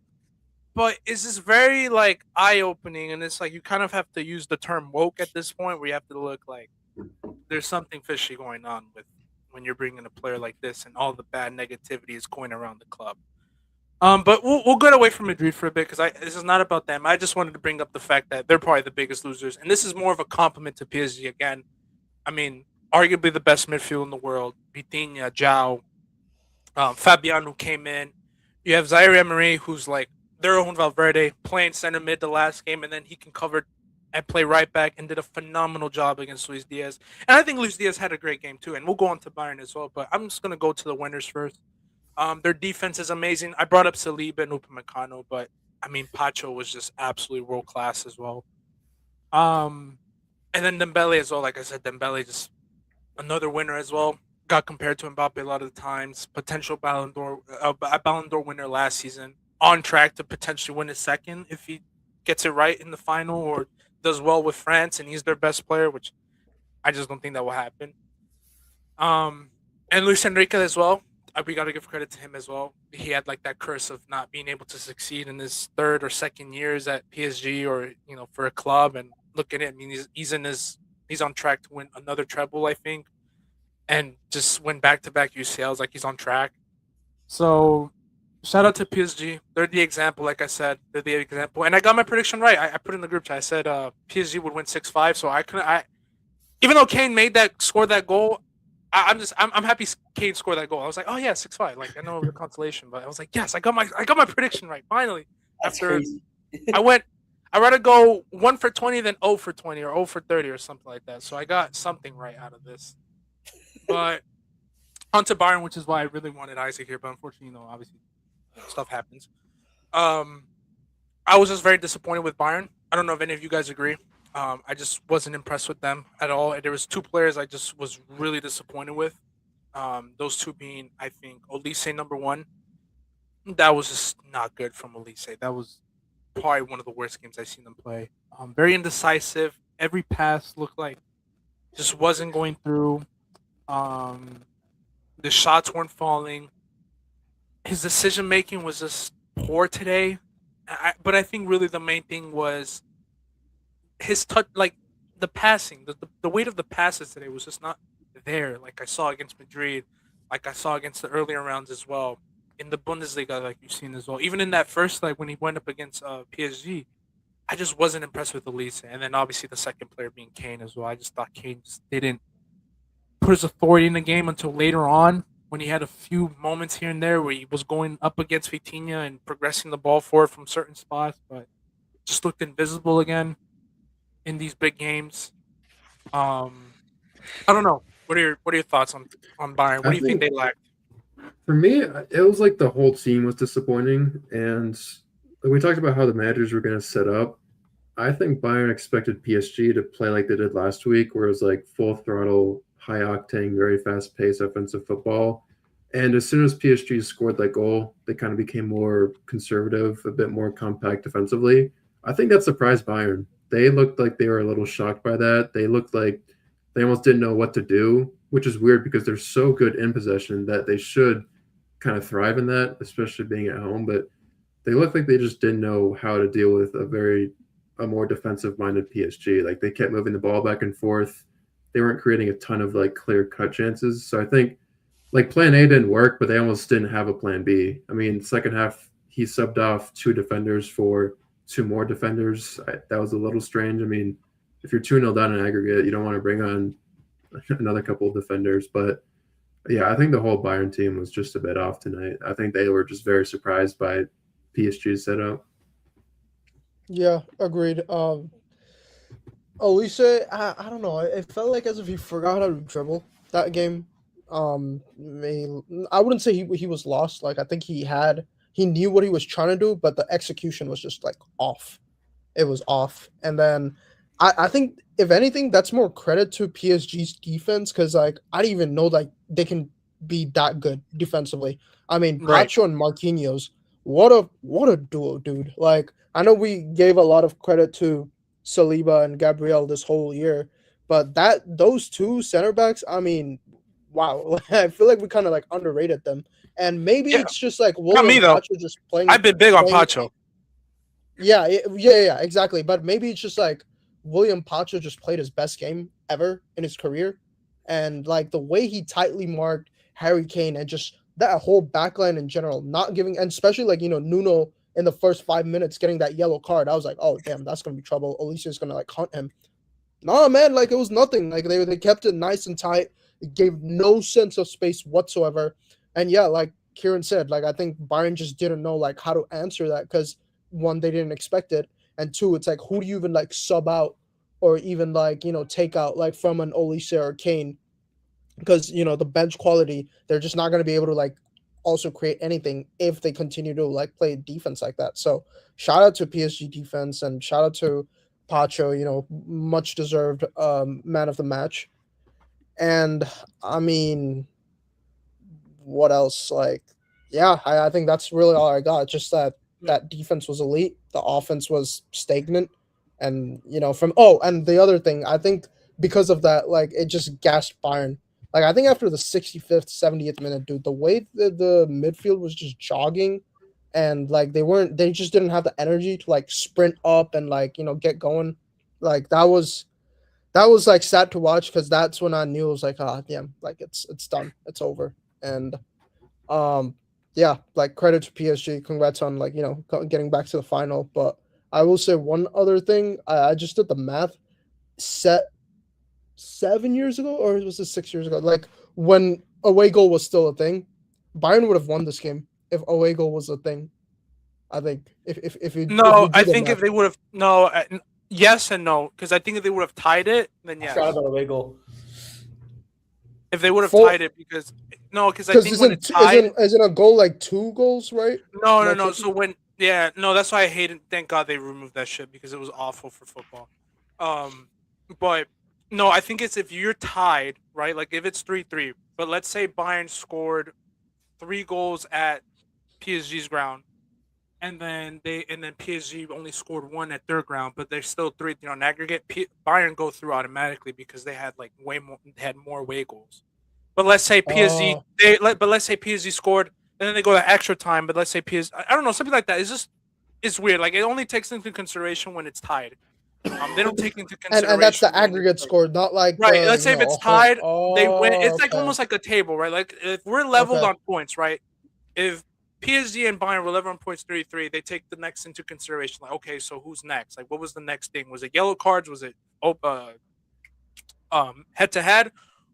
But it's just very like eye opening, and it's like you kind of have to use the term woke at this point, where you have to look like there's something fishy going on with when you're bringing a player like this, and all the bad negativity is going around the club. But we'll get away from Madrid for a bit because this is not about them. I just wanted to bring up the fact that they're probably the biggest losers, and this is more of a compliment to PSG again. I mean, arguably the best midfield in the world. Vitinha, Zhao, Fabian who came in. You have Zaire Emery, who's like their own Valverde, playing center mid the last game, and then he can cover and play right back and did a phenomenal job against Luis Diaz. And I think Luis Diaz had a great game too. And we'll go on to Bayern as well, but I'm just gonna go to the winners first. Their defense is amazing. I brought up Saliba and Upamecano, but I mean Pacho was just absolutely world class as well. And then Dembele as well. Like I said, Dembele just another winner as well. Got compared to Mbappe a lot of the times. Potential Ballon d'Or winner last season. On track to potentially win his second if he gets it right in the final or does well with France and he's their best player, which I just don't think that will happen. And Luis Enrique as well. We got to give credit to him as well. He had like that curse of not being able to succeed in his third or second years at PSG or for a club. And look at him. I mean, he's on track to win another treble, I think, and just win back-to-back UCLs. Like he's on track. So shout out to PSG. They're the example. Like I said, they're the example. And I got my prediction right. I put in the group chat. I said PSG would win 6-5. So I couldn't. Even though Kane scored that goal. I'm happy Kane scored that goal. I was like, oh yeah, 6-5. Like I know the consolation, but I was like, yes, I got my prediction right finally. That's After crazy. I'd rather go 1 for 20 than 0 for 20 or 0 for 30 or something like that. So I got something right out of this. But onto Bayern, which is why I really wanted Isaac here, but unfortunately, obviously stuff happens. I was just very disappointed with Bayern. I don't know if any of you guys agree. I just wasn't impressed with them at all. And there was two players I just was really disappointed with. Those two being, I think, Olise number one. That was just not good from Olise. That was probably one of the worst games I've seen them play. Very indecisive. Every pass looked like just wasn't going through. The shots weren't falling. His decision making was just poor today. But I think really the main thing was his touch, like the passing, the weight of the passes today was just not there. Like I saw against Madrid, like I saw against the earlier rounds as well. In the Bundesliga, like you've seen as well. Even in that first, like when he went up against PSG, I just wasn't impressed with Elise. And then obviously the second player being Kane as well. I just thought Kane just didn't put his authority in the game until later on when he had a few moments here and there where he was going up against Vitinha and progressing the ball forward from certain spots, but just looked invisible again in these big games. I don't know. What are your thoughts on Bayern? What do you think they lacked? For me, it was like the whole team was disappointing, and we talked about how the managers were going to set up. I think Bayern expected PSG to play like they did last week, where it was like full throttle, high octane, very fast paced offensive football. And as soon as PSG scored that goal, they kind of became more conservative, a bit more compact defensively. I think that surprised Bayern. They looked like they were a little shocked by that. They looked like they almost didn't know what to do, which is weird because they're so good in possession that they should kind of thrive in that, especially being at home. But they looked like they just didn't know how to deal with a more defensive-minded PSG. Like they kept moving the ball back and forth. They weren't creating a ton of like clear-cut chances. So I think like plan A didn't work, but they almost didn't have a plan B. I mean, second half he subbed off 2 defenders for 2 more defenders. That was a little strange. I mean, if you're 2-0 down in aggregate, you don't want to bring on another couple of defenders. But yeah, I think the whole Bayern team was just a bit off tonight. I think they were just very surprised by PSG's setup. Yeah, agreed. Olise, I don't know. It felt like as if he forgot how to dribble that game. I wouldn't say he was lost. Like I think he had he knew what he was trying to do, but the execution was just like off. It was off. And then I think if anything, that's more credit to PSG's defense because like I didn't even know like they can be that good defensively. I mean, Right. Pacho and Marquinhos, what a duo, dude. Like I know we gave a lot of credit to Saliba and Gabriel this whole year, but those two center backs, I mean, wow. I feel like we kind of like underrated them. And maybe Yeah. it's just like Not me William though. Pacho just playing. I've been big on playing- Pacho. Yeah, exactly. But maybe it's just like William Pacho just played his best game ever in his career. And like the way he tightly marked Harry Kane and just that whole backline in general, not giving, and especially like, Nuno in the first 5 minutes getting that yellow card. I was like, oh, damn, that's going to be trouble. Alicia's going to like hunt him. Nah, man, like it was nothing. Like they kept it nice and tight. It gave no sense of space whatsoever. And yeah, like Kieran said, like I think Bayern just didn't know like how to answer that because one, they didn't expect it, and two, it's like who do you even like sub out or even like take out like from an Olise or Kane because the bench quality they're just not going to be able to like also create anything if they continue to like play defense like that. So shout out to PSG defense and shout out to Pacho, much deserved man of the match. And I mean, what else? Like, yeah, I think that's really all I got. Just that defense was elite, the offense was stagnant, and and the other thing, I think because of that, like it just gassed Bayern. Like I think after the 65th, 70th minute, dude, the way the midfield was just jogging, and like they just didn't have the energy to like sprint up and like get going. Like that was like sad to watch because that's when I knew it was like, damn, like it's done, it's over. And yeah, like credit to PSG, congrats on like getting back to the final. But I will say one other thing, I just did the math. 7 years ago, or was it 6 years ago? Like when away goal was still a thing, Bayern would have won this game if away goal was a thing. I think if you No, if you I do the think if math. they would have yes and no, because I think if they would have tied it, then I yes. forgot about away goal. If they would have Full- tied it, because I Because think when it's tied, isn't a goal like 2 goals, right? no. Like, So that's why I hated. Thank God they removed that shit because it was awful for football. But no, I think it's if you're tied, right? Like if it's 3-3, but let's say Bayern scored 3 goals at PSG's ground, and then PSG only scored 1 at their ground, but they're still 3. In aggregate, Bayern go through automatically because they had like they had more away goals. But let's say PSG, let's say PSG scored, and then they go to extra time. But let's say PSG, I don't know, something like that. It's weird. Like it only takes into consideration when it's tied. They don't take into consideration. and that's the when aggregate it's, score, not like right. Let's say if it's tied, they win. It's like okay. almost like a table, right? Like if we're leveled Okay. on points, right? If PSG and Bayern were level on points 3-3, they take the next into consideration. Like, okay, so who's next? Like, what was the next thing? Was it yellow cards? Was it head to head,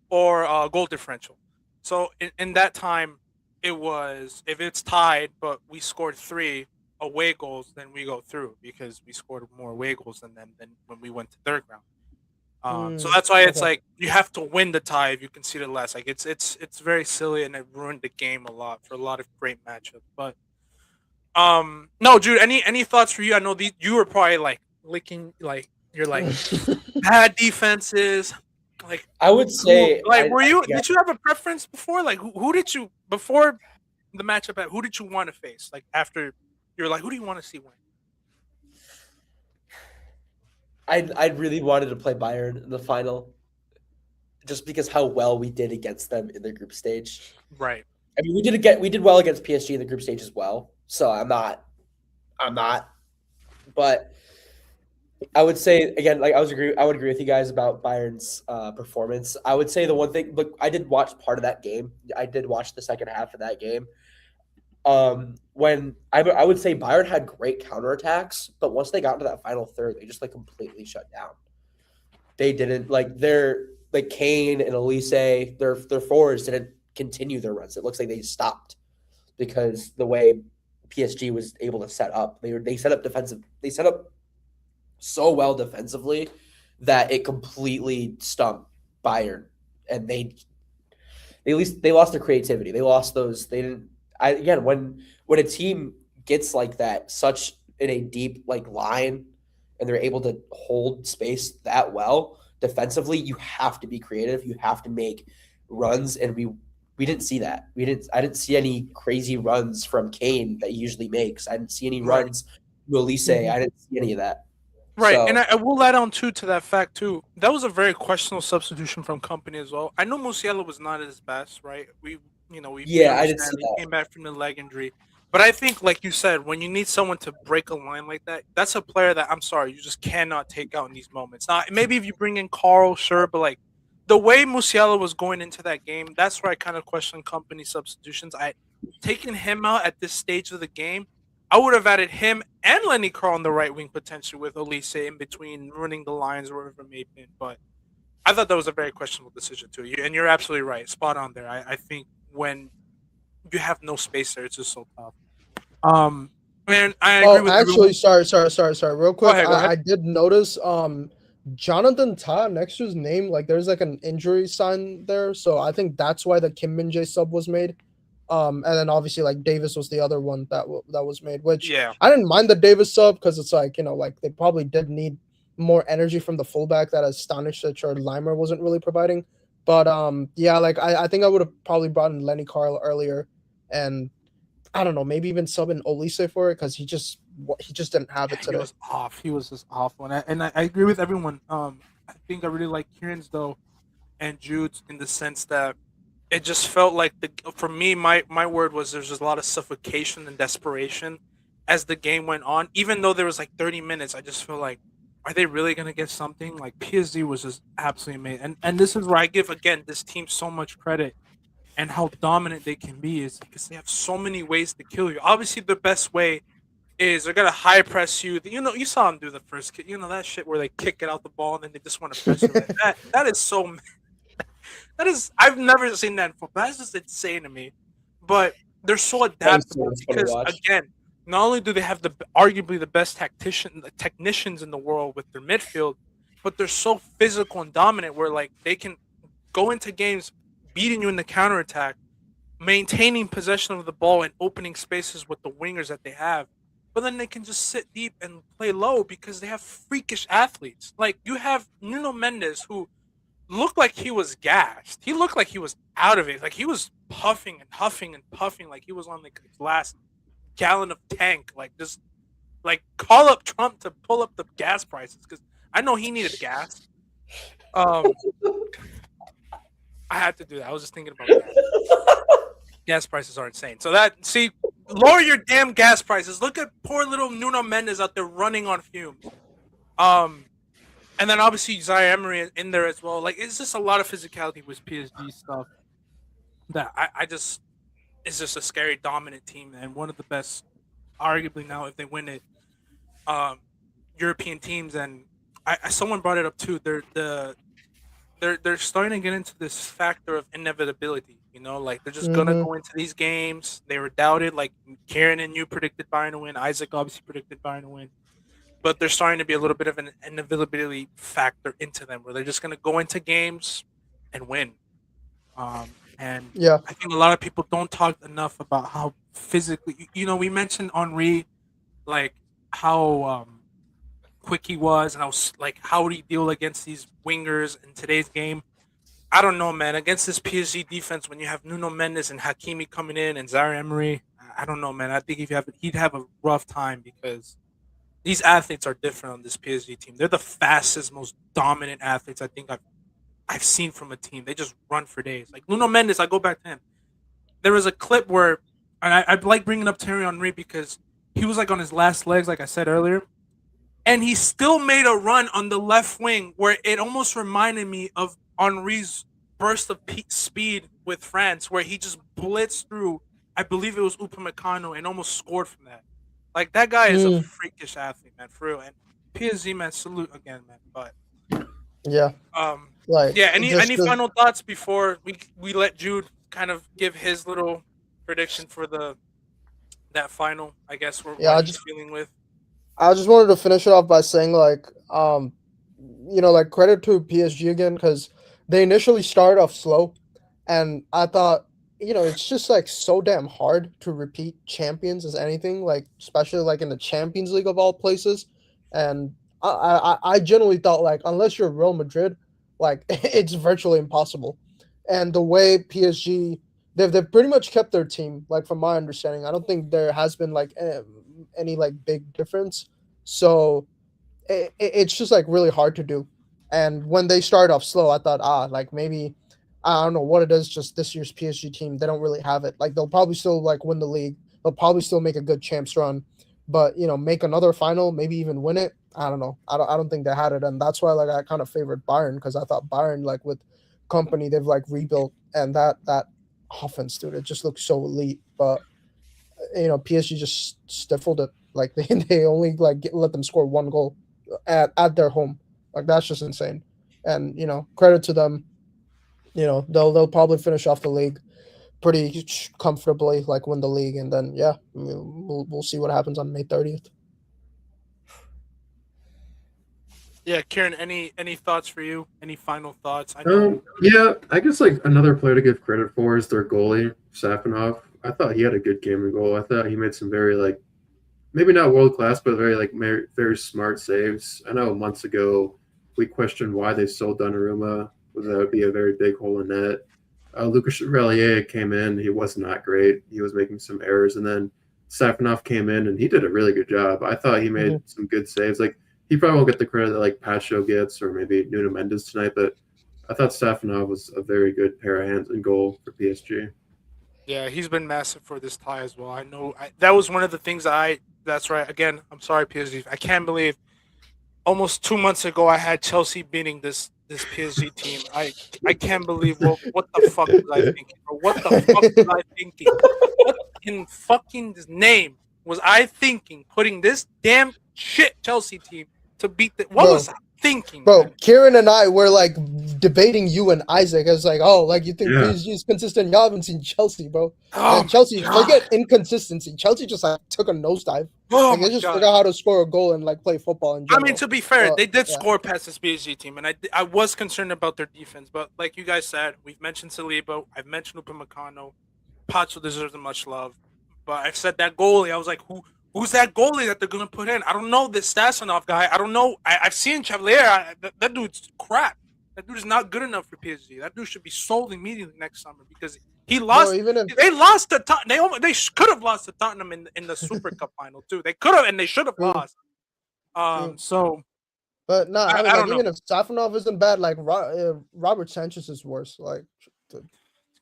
or goal differential? So in that time, it was if it's tied, but we scored 3 away goals, then we go through because we scored more away goals than them than when we went to their ground. So that's why it's okay. like you have to win the tie if you concede less. Like it's very silly and it ruined the game a lot for a lot of great matchups. But no, Jude, any thoughts for you? I know you were probably like licking like you're like bad defenses. Like I would say, did you have a preference before? Like who did you before the matchup? Who did you want to face? Like after you're like, who do you want to see win? I really wanted to play Bayern in the final, just because how well we did against them in the group stage. Right. I mean, we did well against PSG in the group stage as well. So I'm not, but I would say again, like I would agree with you guys about Bayern's performance. I would say the one thing, look, I did watch part of that game. I did watch the second half of that game. When I would say Bayern had great counterattacks, but once they got into that final third, they just like completely shut down. They didn't like Kane and Elise, their forwards didn't continue their runs. It looks like they stopped because the way PSG was able to set up, they set up so well defensively that it completely stumped Bayern, and they lost their creativity. They lost those. They didn't. When when a team gets like that, such in a deep like line, and they're able to hold space that well defensively, you have to be creative. You have to make runs, and we didn't see that. I didn't see any crazy runs from Kane that he usually makes. I didn't see any Right. runs to Elise. Mhm. I didn't see any of that. Right, So and I will add on too to that fact too. That was a very questionable substitution from Company as well. I know Musiala was not at his best, right? We yeah, I didn't see understand he that. came back from the leg injury, but I think, like you said, when you need someone to break a line like that, that's a player that I'm sorry, you just cannot take out in these moments. Now, maybe if you bring in Carl, sure, but like the way Musiala was going into that game, that's where I kind of question Company substitutions. I taking him out at this stage of the game. I would have added him and Lenny Carl on the right wing potentially with Elise in between running the lines or whatever it may have been. But I thought that was a very questionable decision too. And you're absolutely right, spot on there. I think when you have no space there, it's just so tough. And I agree Oh, with actually, everyone. sorry. Real Go quick, ahead, go ahead. I did notice Jonathan Ta next to his name, like there's like an injury sign there, so I think that's why the Kim Min Jae sub was made. And then obviously like Davis was the other one that was made, which Yeah, I didn't mind the Davis sub because it's like like they probably did need more energy from the fullback that as Stanisic or Limer wasn't really providing. But yeah, like I think I would have probably brought in Lenny Carl earlier, and I don't know, maybe even sub in Olise for it because he just didn't have yeah, it he today. was off. He was just awful, and I agree with everyone. I think I really like Kieran's though and Jude's in the sense that it just felt like for me my word was there's just a lot of suffocation and desperation as the game went on. Even though there was like 30 minutes, I just feel like are they really gonna get something? Like PSG was just absolutely amazing, and this is where I give again this team so much credit and how dominant they can be is because they have so many ways to kill you. Obviously, the best way is they're gonna high press you. You saw them do the first kick. You know that shit where they kick it out the ball and then they just want to press you. Like that is so that is I've never seen that in football. That's just insane to me. But they're so That was so adaptable much fun to because watch. again, not only do they have the arguably the best technicians in the world with their midfield, but they're so physical and dominant where like they can go into games beating you in the counterattack, maintaining possession of the ball and opening spaces with the wingers that they have. But then they can just sit deep and play low because they have freakish athletes. Like you have Nuno Mendes who looked like he was gassed. He looked like he was out of it. Like he was puffing and huffing and puffing like he was on like his last gallon of tank. Like just like call up Trump to pull up the gas prices because I know he needed gas. Um, I had to do that. I was just thinking about gas. Gas prices are insane. So lower your damn gas prices. Look at poor little Nuno Mendes out there running on fumes. And then obviously Zaire Emery in there as well. Like it's just a lot of physicality with PSG stuff that I just it's just a scary dominant team and one of the best, arguably now if they win it, European teams. And someone brought it up too. They're starting to get into this factor of inevitability. Like they're just gonna Mm-hmm. go into these games. They were doubted. Like Karen and you predicted Bayern to win. Isaac obviously predicted Bayern to win. But there's starting to be a little bit of an inevitability factor into them, where they're just gonna go into games and win. And Yeah. I think a lot of people don't talk enough about how physically. We mentioned Henri, like how quick he was, and like how would he deal against these wingers in today's game. I don't know, man. Against this PSG defense, when you have Nuno Mendes and Hakimi coming in and Zaire Emery, I don't know, man. I think he'd have a rough time because these athletes are different on this PSG team. They're the fastest, most dominant athletes I think I've seen from a team. They just run for days. Like Nuno Mendes, I go back to him. There was a clip where, and I like bringing up Thierry Henry because he was like on his last legs, like I said earlier, and he still made a run on the left wing where it almost reminded me of Henry's burst of speed with France, where he just blitzed through. I believe it was Upamecano and almost scored from that. Like that guy is a Mm, freakish athlete, man, for real. And PSG, man, salute again, man. But yeah. um, Like yeah. Any just final thoughts before we let Jude kind of give his little prediction for that final? I guess yeah. what he's feeling with. I just wanted to finish it off by saying like like credit to PSG again because they initially started off slow, and I thought it's just like so damn hard to repeat champions as anything, like especially like in the Champions League of all places. And I generally thought like unless you're Real Madrid, like it's virtually impossible. And the way PSG, they've pretty much kept their team, like from my understanding. I don't think there has been like any like big difference. So it's just like really hard to do. And when they started off slow, I thought, like maybe I don't know what it is. Just this year's PSG team, they don't really have it. Like they'll probably still like win the league. They'll probably still make a good champs run, but make another final, maybe even win it. I don't know. I don't think they had it, and that's why like I kind of favored Bayern because I thought Bayern like with company they've like rebuilt and that offense, dude, it just looks so elite. But PSG just stifled it. Like they only like let them score one goal at their home. Like that's just insane. And credit to them. They'll probably finish off the league pretty comfortably, like win the league, and then we'll see what happens on May 30th. Yeah, Kieran, any thoughts for you? Any final thoughts? I know. Yeah, I guess like another player to give credit for is their goalie, Safanov. I thought he had a good game of goal. I thought he made some very like maybe not world class, but very like very smart saves. I know months ago we questioned why they sold Donnarumma. That would be a very big hole in net. Lucas Relier came in. He was not great. He was making some errors, and then Safanov came in and he did a really good job. I thought he made some good saves. Like he probably won't get the credit that like Pacho gets or maybe Nuno Mendes tonight, but I thought Safanov was a very good pair of hands in goal for PSG. Yeah, he's been massive for this tie as well. I know that was one of the things That's right. Again, I'm sorry, PSG. I can't believe almost 2 months ago I had Chelsea beating this PSG team. I can't believe what the fuck was I thinking? Or what the fuck was I thinking? What in fucking name was I thinking? Putting this damn shit Chelsea team to beat the what was I thinking? Bro, man? Kieran and I were like debating you and Isaac. I was like, oh, like you think PSG is consistent? Y'all haven't seen Chelsea, bro. Oh and Chelsea, God. forget inconsistency. Chelsea just like took a nosedive. Oh like, they just forgot how to score a goal and like play football in general. I mean, to be fair, they did score past this PSG team, and I was concerned about their defense. But like you guys said, we've mentioned Saliba, I've mentioned Upamecano, Pacho deserves much love. But I've said that goalie, I was like, who's that goalie that they're gonna put in? I don't know this Stassanov guy. I don't know. I've seen Chevalier. That dude's crap. That dude is not good enough for PSG. That dude should be sold immediately next summer because he lost. They lost to Tottenham. They could have lost to Tottenham in the Super Cup final too. They could have and they should have lost. So, but no, I mean, don't even know. if Safanov isn't bad, like Robert Sanchez is worse. Like,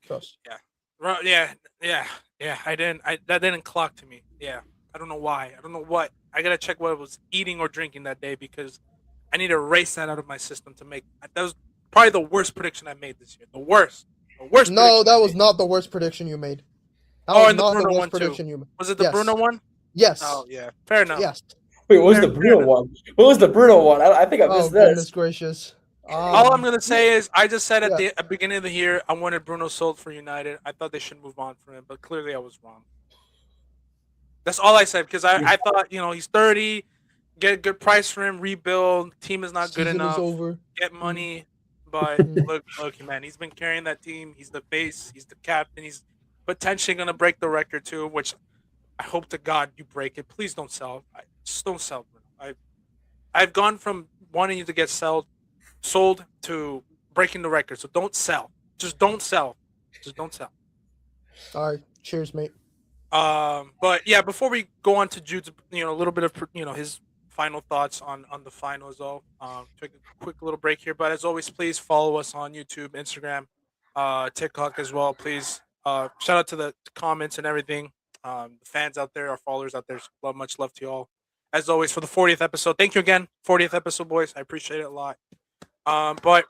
trust. Yeah. That didn't clock to me. Yeah, I don't know why. I don't know what. I gotta check what I was eating or drinking that day because I need to erase that out of my system to make. That was probably the worst prediction I made this year. The worst. No, that was not the worst prediction you made. That was not the Bruno one too. Was it the Bruno one? Yes. Oh yeah, fair enough. Yes. Wait, what was the Bruno one? What was the Bruno one? I think I missed this. Goodness gracious. All I'm gonna say is I just said at the beginning of the year I wanted Bruno sold for United. I thought they should move on from him, but clearly I was wrong. That's all I said because I thought he's 30, get a good price for him, rebuild. Team is not good enough. Get money, but look, man, he's been carrying that team. He's the face. He's the captain. He's potentially gonna break the record too, which I hope to God you break it. Please don't sell. Just don't sell, Bruno. I've gone from wanting you to get sold to breaking the record. So don't sell. Just don't sell. Just don't sell. All right. Cheers, mate. But yeah, before we go on to Jude's, a little bit of his final thoughts on the final as well. Take a quick little break here, but as always, please follow us on YouTube, Instagram, TikTok as well. Please, shout out to the comments and everything. The fans out there, our followers out there, much love to you all. As always, for the 40th episode, thank you again, 40th episode, boys. I appreciate it a lot. But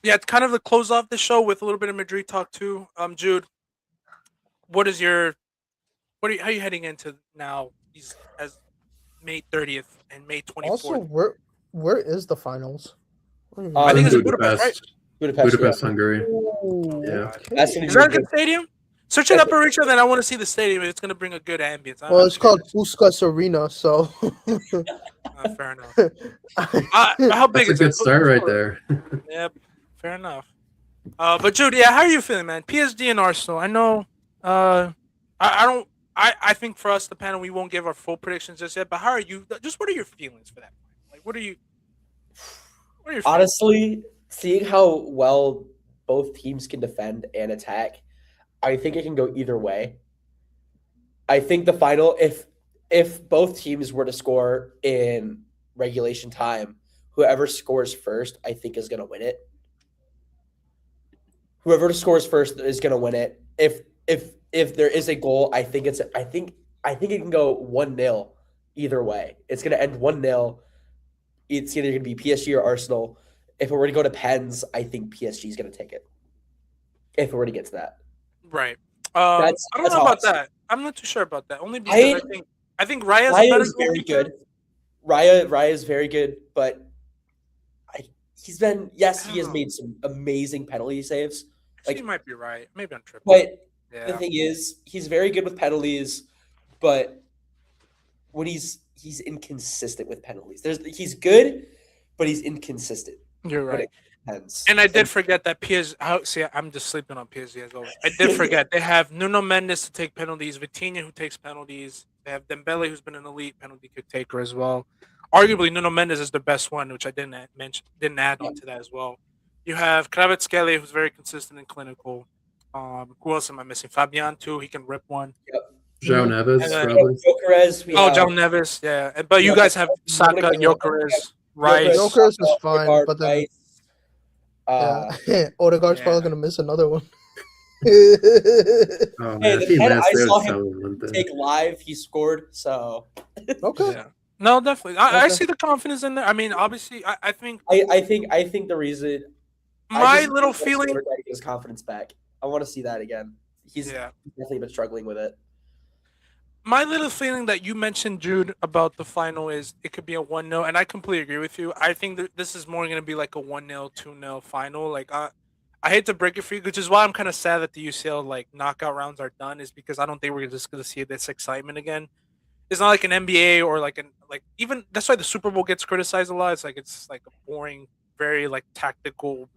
yeah, it's kind of to close off the show with a little bit of Madrid talk too. Jude, how are you heading into now? As May 30th and May 24th. Also, where is the finals? I think it's Budapest, right? Budapest, Hungary. Yeah. Is that a good stadium? Search it up, Richard, then I want to see the stadium. It's going to bring a good ambience. Well, it's called Puskas Arena, so. Fair enough. How big That's is a good start right there. Yep, fair enough. But Jude, how are you feeling, man? PSG and Arsenal. I know I don't. I think for us, the panel, we won't give our full predictions just yet. But how are you? Just what are your feelings for that? Like, what are you? What are your feelings? Honestly, seeing how well both teams can defend and attack, I think it can go either way. I think the final, if both teams were to score in regulation time, whoever scores first, I think is going to win it. Whoever scores first is going to win it. If there is a goal, I think it can go 1-0 either way. It's going to end 1-0. It's either going to be PSG or Arsenal. If it were to go to pens, I think PSG is going to take it. If it were to get to that, Right. that's I don't that's know how I about see it. that. I'm not too sure about that. Only because I think Raya's a Raya better is very goalkeeper. good. Raya is very good, but he has made some amazing penalty saves. So you Like, might be right. Maybe I'm tripping. but the Yeah. thing is, he's very good with penalties, but when he's inconsistent with penalties. He's good, but he's inconsistent You're when right. it depends. And I did forget that PSG. See, I'm just sleeping on PSG as always. I did forget they have Nuno Mendes to take penalties, Vitinha who takes penalties. They have Dembele who's been an elite penalty kick taker as well. Arguably, Nuno Mendes is the best one, which I didn't add on to that as well. You have Kvaratskhelia who's very consistent and clinical. Who else am I missing? Fabian too. He can rip one. João Mhm. Neves, And then- probably. Gyökeres, we have John Neves. Yeah, but you Yeah, guys have but- Saka, Gyökeres, Rice. Gyökeres is fine, Odegaard, but then Rice, yeah, Odegaard's yeah. probably gonna miss another one. Oh man, Hey, if the he pen lands I there, saw it's him selling one thing. take live, he scored. So Okay. Yeah. No, definitely. I Okay. see the confidence in there. I mean, obviously, I think I think the reason my just little want feeling. Odegaard to get his confidence back. I want to see that again. He's Yeah. definitely been struggling with it. My little feeling that you mentioned, Jude, about the final is it could be a 1-0, and I completely agree with you. I think that this is more going to be like a 1-0, 2-0 final. Like, I hate to break it for you, which is why I'm kind of sad that the UCL like knockout rounds are done, is because I don't think we're just going to see this excitement again. It's not like an NBA or like even that's why the Super Bowl gets criticized a lot. It's like a boring, very like tactical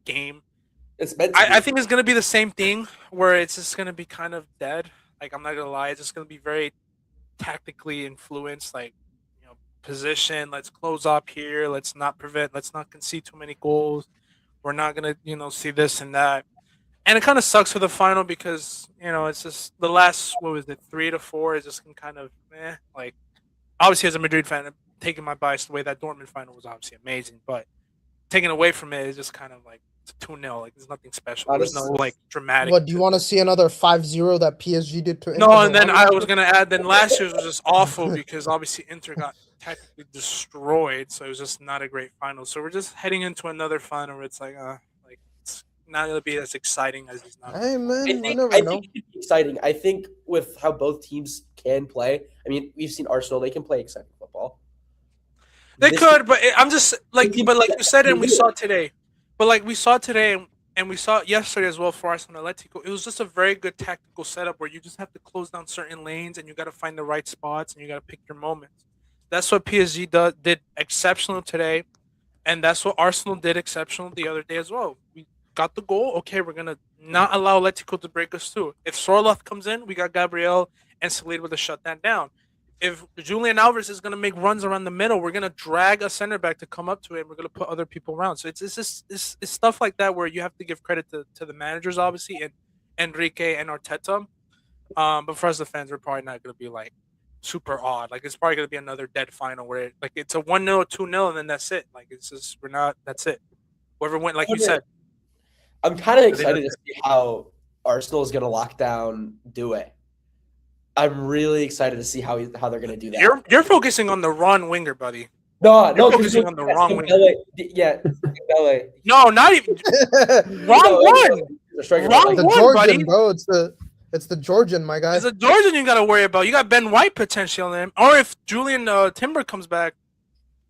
game. It's meant to be. I think it's gonna be the same thing where it's just gonna be kind of dead. Like I'm not gonna lie, it's just gonna be very tactically influenced. Like position. Let's close up here. Let's not prevent. Let's not concede too many goals. We're not gonna see this and that. And it kind of sucks for the final because it's just the last what was it 3-4 is just kind of like obviously as a Madrid fan, I'm taking my bias the way that Dortmund final was obviously amazing, but taking away from it is just kind of like it's 2-0. Like there's nothing special. There's no like dramatic. What do you want to see another 5-0 that PSG did to? No, Inter and then Milan? I was gonna add. Then last year's was just awful because obviously Inter got technically destroyed, so it was just not a great final. So we're just heading into another final where it's like it's not gonna be as exciting as these. Hey man, you I never think know. it could be exciting. I think with how both teams can play. I mean, we've seen Arsenal; they can play exciting football. They This could, but I'm just like, They but like can- you said, and they we do. saw today. But like we saw today, and we saw yesterday as well for Arsenal and Atletico. It was just a very good tactical setup where you just have to close down certain lanes and you got to find the right spots and you got to pick your moments. That's what PSG did exceptional today, and that's what Arsenal did exceptional the other day as well. We got the goal. Okay, we're gonna not allow Atletico to break us through. If Sorloth comes in, we got Gabriel and Saliba to shut that down. If Julian Alvarez is going to make runs around the middle, we're going to drag a center back to come up to it. And we're going to put other people around. So it's just it's stuff like that where you have to give credit to the managers, obviously, and Enrique and Arteta. But for us, the fans, we're probably not going to be like super odd. Like it's probably going to be another dead final where like it's a 1-0, 2-0, and then that's it. Like it's just we're not. That's it. Whoever went, like you said. I'm kind of think excited to that's see how Arsenal is going to lock down Due. I'm really excited to see how they're going to do that. You're focusing on the wrong winger, buddy. No, You're 'cause focusing on the wrong winger. Dembele- Yeah, Dembele. No, not even wrong No, one. the striker, Wrong like, The one, Georgian, buddy. bro. It's the Georgian, my guy. There's a Georgian you got to worry about. You got Ben White potential in him, or if Julian Timber comes back,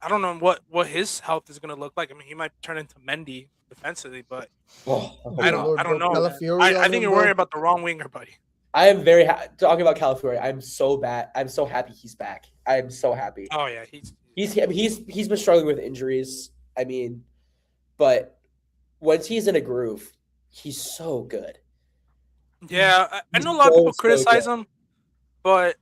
I don't know what his health is going to look like. I mean, he might turn into Mendy defensively, but oh, I Lord, don't know. bro. man. Calafiori I on think him, you're bro. worrying about the wrong winger, buddy. I am very talking about Calafiori. I'm so bad. I'm so happy he's back. I'm so happy. Oh yeah, He's been struggling with injuries. I mean, but once he's in a groove, he's so good. Yeah, I He's know a lot of people so criticize good. him, but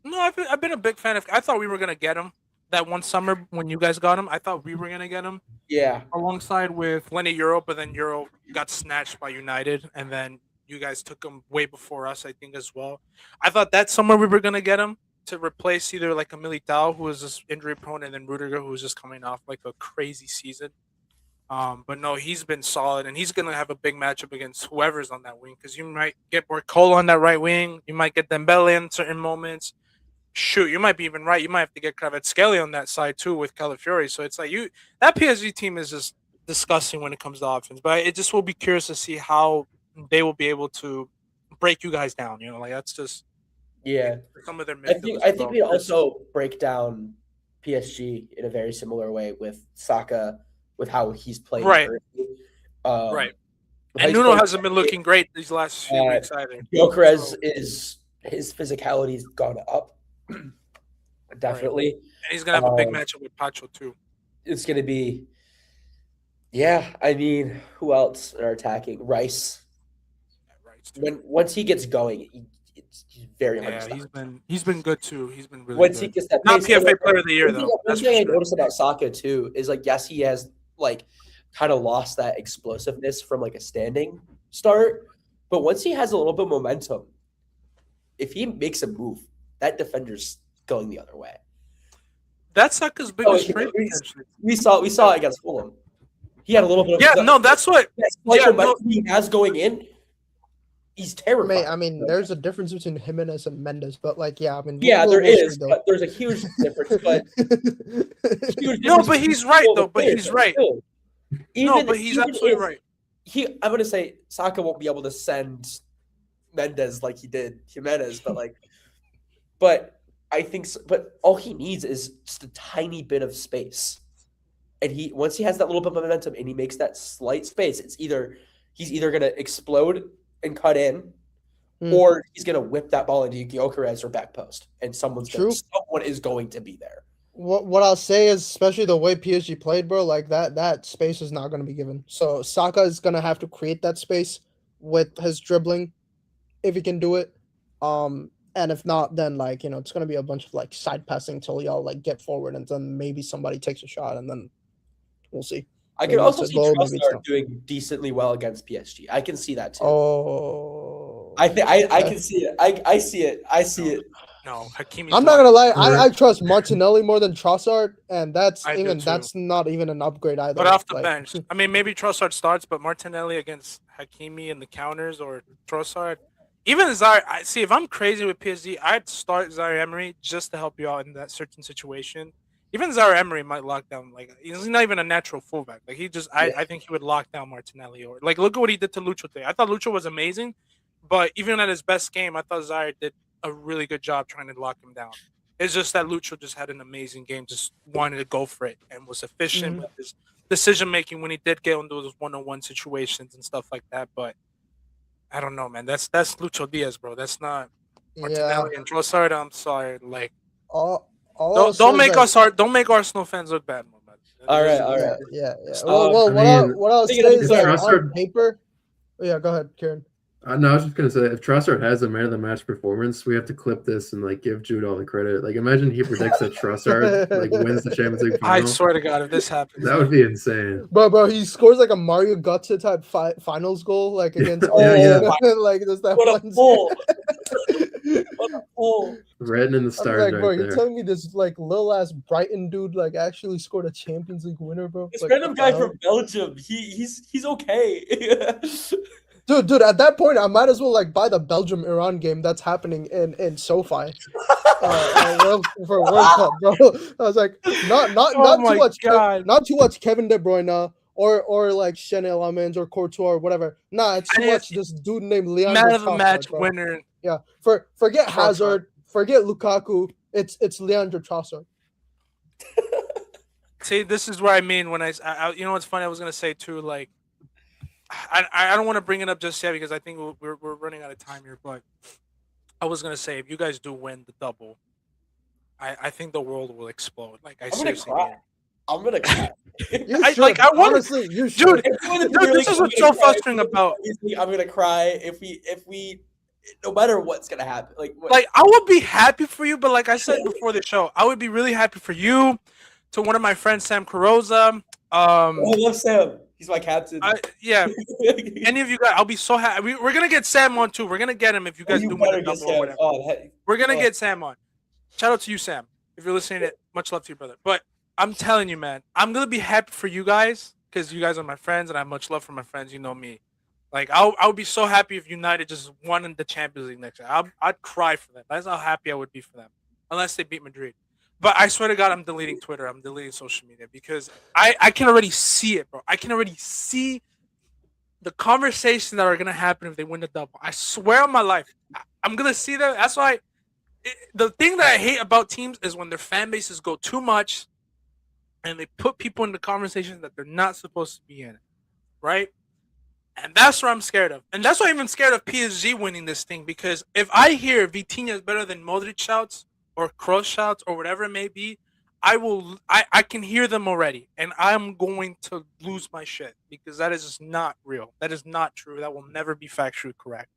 no, I've been a big fan of. I thought we were gonna get him that one summer when you guys got him. I thought we were gonna get him Yeah, alongside with Lenny Euro, but then Euro got snatched by United, and then you guys took him way before us, I think, as well. I thought that summer we were gonna get him to replace either like a Militao, who was just injury prone, and then Rudiger, who was just coming off like a crazy season. But no, he's been solid, and he's gonna have a big matchup against whoever's on that wing because you might get Barcola on that right wing, you might get Dembele in certain moments. Shoot, you might be even right. You might have to get Kvaratskhelia on that side too with Calafiori. So it's like that PSG team is just disgusting when it comes to offense. But it just will be curious to see how they will be able to break you guys down. Like that's just yeah. some of their I midfielders. think we also break down PSG in a very similar way with Saka, with how he's playing. Right. Um, Right. with how And he's Nuno playing. hasn't been looking great these last few weeks either. Gyökeres So- is his physicality's gone up. Definitely. And he's gonna have a big Um, matchup with Pacho too. It's gonna be. Yeah, I mean, who else are attacking? Rice. Right. Too. Once he gets going, he's very hard to Yeah, stop. he's been good too. He's been really Once he good. gets that Not pace, PFA Player of the Year though. One That's thing for I sure. noticed about Saka too is like, yes, he has like kind of lost that explosiveness from like a standing start, but once he has a little bit of momentum, if he makes a move, that defender's going the other way. That's Saka's biggest Oh, trait. We saw it against Fulham. He had a little bit of Yeah, no, that's what. like yeah, momentum he has going in. He's terrifying. I mean, there's a difference between Jimenez and Mendes, but like, yeah, I mean, Yeah, we'll there see, is, though. but there's a huge difference. But huge No, difference but he's between right all the though. But players, he's right. still. No, but he's absolutely if right. I'm gonna say Saka won't be able to send Mendes like he did Jimenez, but I think, but all he needs is just a tiny bit of space, and once he has that little bit of momentum and he makes that slight space, he's either gonna explode and cut in, or he's gonna whip that ball into Gyökeres or back post, and someone is going to be there. What I'll say is, especially the way PSG played, bro, like that space is not going to be given. So Saka is going to have to create that space with his dribbling, if he can do it. And if not, then like it's going to be a bunch of like side passing till y'all like get forward, and then maybe somebody takes a shot, and then we'll see. I can also see Trossard doing decently well against PSG. I can see that too. Oh, I can see it. I see it. I see it. No, Hakimi. I'm not gonna lie. I trust Martinelli more than Trossard, and that's not even an upgrade either. But off the bench, I mean, maybe Trossard starts, but Martinelli against Hakimi in the counters or Trossard, even Zaire. See, if I'm crazy with PSG, I'd start Zaire Emery just to help you out in that certain situation. Even Zaire Emery might lock down. Like he's not even a natural fullback. Like he just, I think he would lock down Martinelli or like look at what he did to Lucho today. I thought Lucho was amazing, but even at his best game, I thought Zaire did a really good job trying to lock him down. It's just that Lucho just had an amazing game, just wanted to go for it and was efficient with his decision making when he did get into those one-on-one situations and stuff like that. But I don't know, man. That's Lucho Diaz, bro. That's not Martinelli and Trossard. I'm sorry, like don't make Arsenal fans look bad, man. All right. Yeah. Well, what I'll say is that on paper. Yeah, go ahead, Kieran. No, I was just gonna say if Trossard has a man of the match performance, we have to clip this and like give Jude all the credit. Like imagine he predicts that Trossard like wins the Champions League final. I swear to God, if this happens, that would be insane. Bro, he scores like a Mario Götze type finals goal, like against like does that what a pull. What a pull. Written in the stars, like, right bro, there. you're telling me this like little ass Brighton dude like actually scored a Champions League winner, bro? This like, random guy from Belgium, he's okay. Dude, at that point, I might as well like buy the Belgium-Iran game that's happening in SoFi for World Cup, bro. I was like, not too much Kevin De Bruyne or like Chanel Lamens or Courtois or whatever. Nah, it's too much this dude named Leandro man of the Trossard, match bro. winner. Yeah, forget Hazard, forget Lukaku. It's Leandro Trossard. See, this is what I mean when I you know what's funny? I was gonna say too, like. I don't want to bring it up just yet because I think we're running out of time here. But I was gonna say if you guys do win the double, I think the world will explode. Like I'm gonna cry. I want honestly, you dude. This is what's so frustrating about. I'm gonna cry if we no matter what's gonna happen. Like I would be happy for you, but like I said before the show, I would be really happy for you, to one of my friends, Sam Carosa. I love Sam. He's my captain. Yeah. Any of you guys, I'll be so happy. We're gonna get Sam on too. We're gonna get him if you guys You do win better the get double or Sam. whatever. Oh, We're gonna get Sam on. Shout out to you, Sam. If you're listening, to it, much love to you, brother. But I'm telling you, man, I'm gonna be happy for you guys because you guys are my friends, and I have much love for my friends. You know me. Like I would be so happy if United just won in the Champions League next year. I'd cry for them. That's how happy I would be for them, unless they beat Madrid. But I swear to God, I'm deleting Twitter. I'm deleting social media because I can already see it, bro. I can already see the conversations that are gonna happen if they win the double. I swear on my life, I'm gonna see that. That's why the thing that I hate about teams is when their fan bases go too much, and they put people into conversations that they're not supposed to be in, right? And that's what I'm scared of. And that's why I'm even scared of PSG winning this thing. Because if I hear Vitinha is better than Modric shouts or Kroos shouts or whatever it may be, I can hear them already. And I'm going to lose my shit. Because that is just not real. That is not true. That will never be factually correct.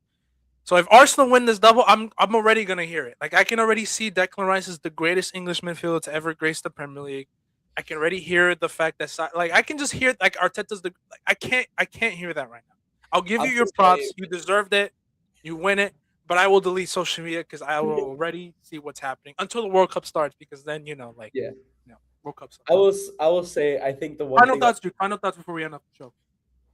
So if Arsenal win this double, I'm already gonna hear it. Like I can already see Declan Rice is the greatest English midfielder to ever grace the Premier League. I can already hear the fact that like I can just hear like Arteta's the like, I can't hear that right now. I'll give you your props. You deserved it. You win it. But I will delete social media because I will already see what's happening until the World Cup starts. Because then World Cup starts. I will say I think the one Final thing thoughts, dude. Final thoughts before we end up the show.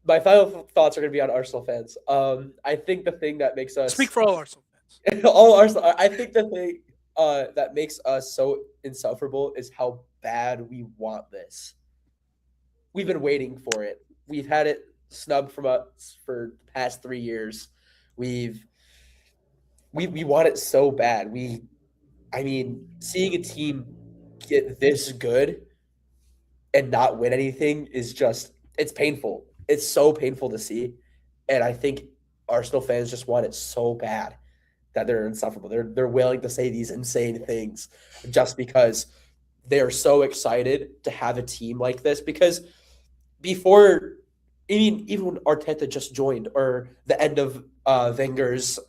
my final thoughts are going to be on Arsenal fans. I think the thing that makes us Speak for all Arsenal fans. all Arsenal. I think the thing that makes us so insufferable is how bad we want this. We've been waiting for it. We've had it snubbed from us for the past 3 years. We want it so bad. I mean, seeing a team get this good and not win anything is just it's painful. It's so painful to see. And I think Arsenal fans just want it so bad that they're insufferable. They're willing to say these insane things just because they're so excited to have a team like this. Because before, I mean, even when Arteta just joined or the end of Wenger's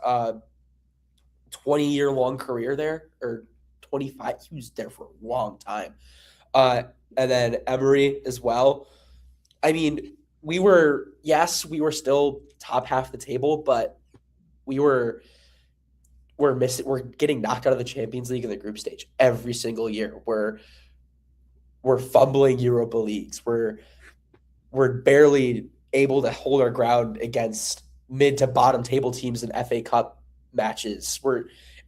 20-year-long career there, or 25, he was there for a long time. And then Emery as well. I mean, we were still top half of the table, but we're getting knocked out of the Champions League in the group stage every single year. We're fumbling Europa Leagues. We're barely able to hold our ground against mid to bottom table teams in FA Cup matches.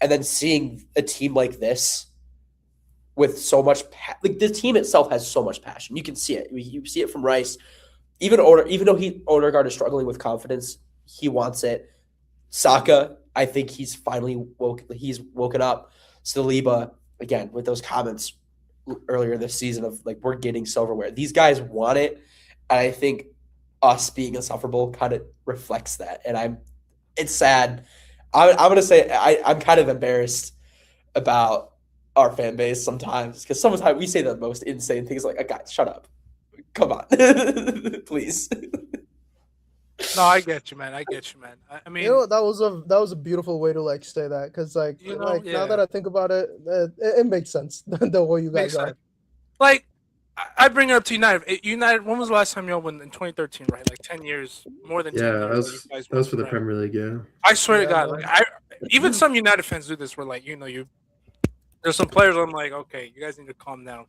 And then seeing a team like this with so much like the team itself has so much passion. You can see it. You see it from Rice. Even though Odegaard is struggling with confidence, he wants it. Saka, I think he's finally woken up. Saliba, again, with those comments earlier this season of like we're getting silverware. These guys want it, and I think us being insufferable kind of reflects that. And it's sad. I'm gonna say I'm kind of embarrassed about our fan base sometimes because sometimes we say the most insane things like, guys, shut up. Come on. Please. No, I get you, man. I mean, that was a beautiful way to like say that because now that I think about it, it makes sense the way you guys are. Like, I bring it up to United. United. When was the last time y'all won in 2013? Right, like 10 years, more than 10 years. Yeah, that was for the Premier League. Yeah. I swear to God, like even some United fans do this. Where like there's some players I'm like, okay, you guys need to calm down.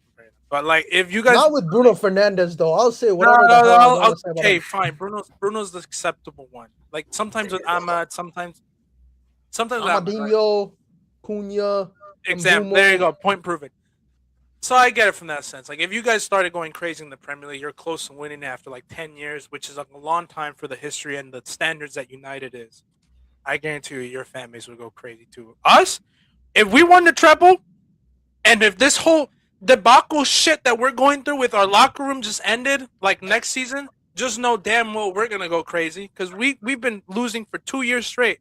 But like, if you guys not with Bruno Fernandes though, I'll say whatever. Okay, fine. Bruno's the acceptable one. Like sometimes with Ahmad, sometimes Amadinho, Cunha. Example. There you go. Point proven. So I get it from that sense. Like if you guys started going crazy in the Premier League, you're close to winning after like 10 years, which is like a long time for the history and the standards that United is. I guarantee you, your fan base would go crazy too. Us, if we won the treble, and if this whole debacle shit that we're going through with our locker room just ended, like next season, just know damn well we're gonna go crazy because we've been losing for 2 years straight.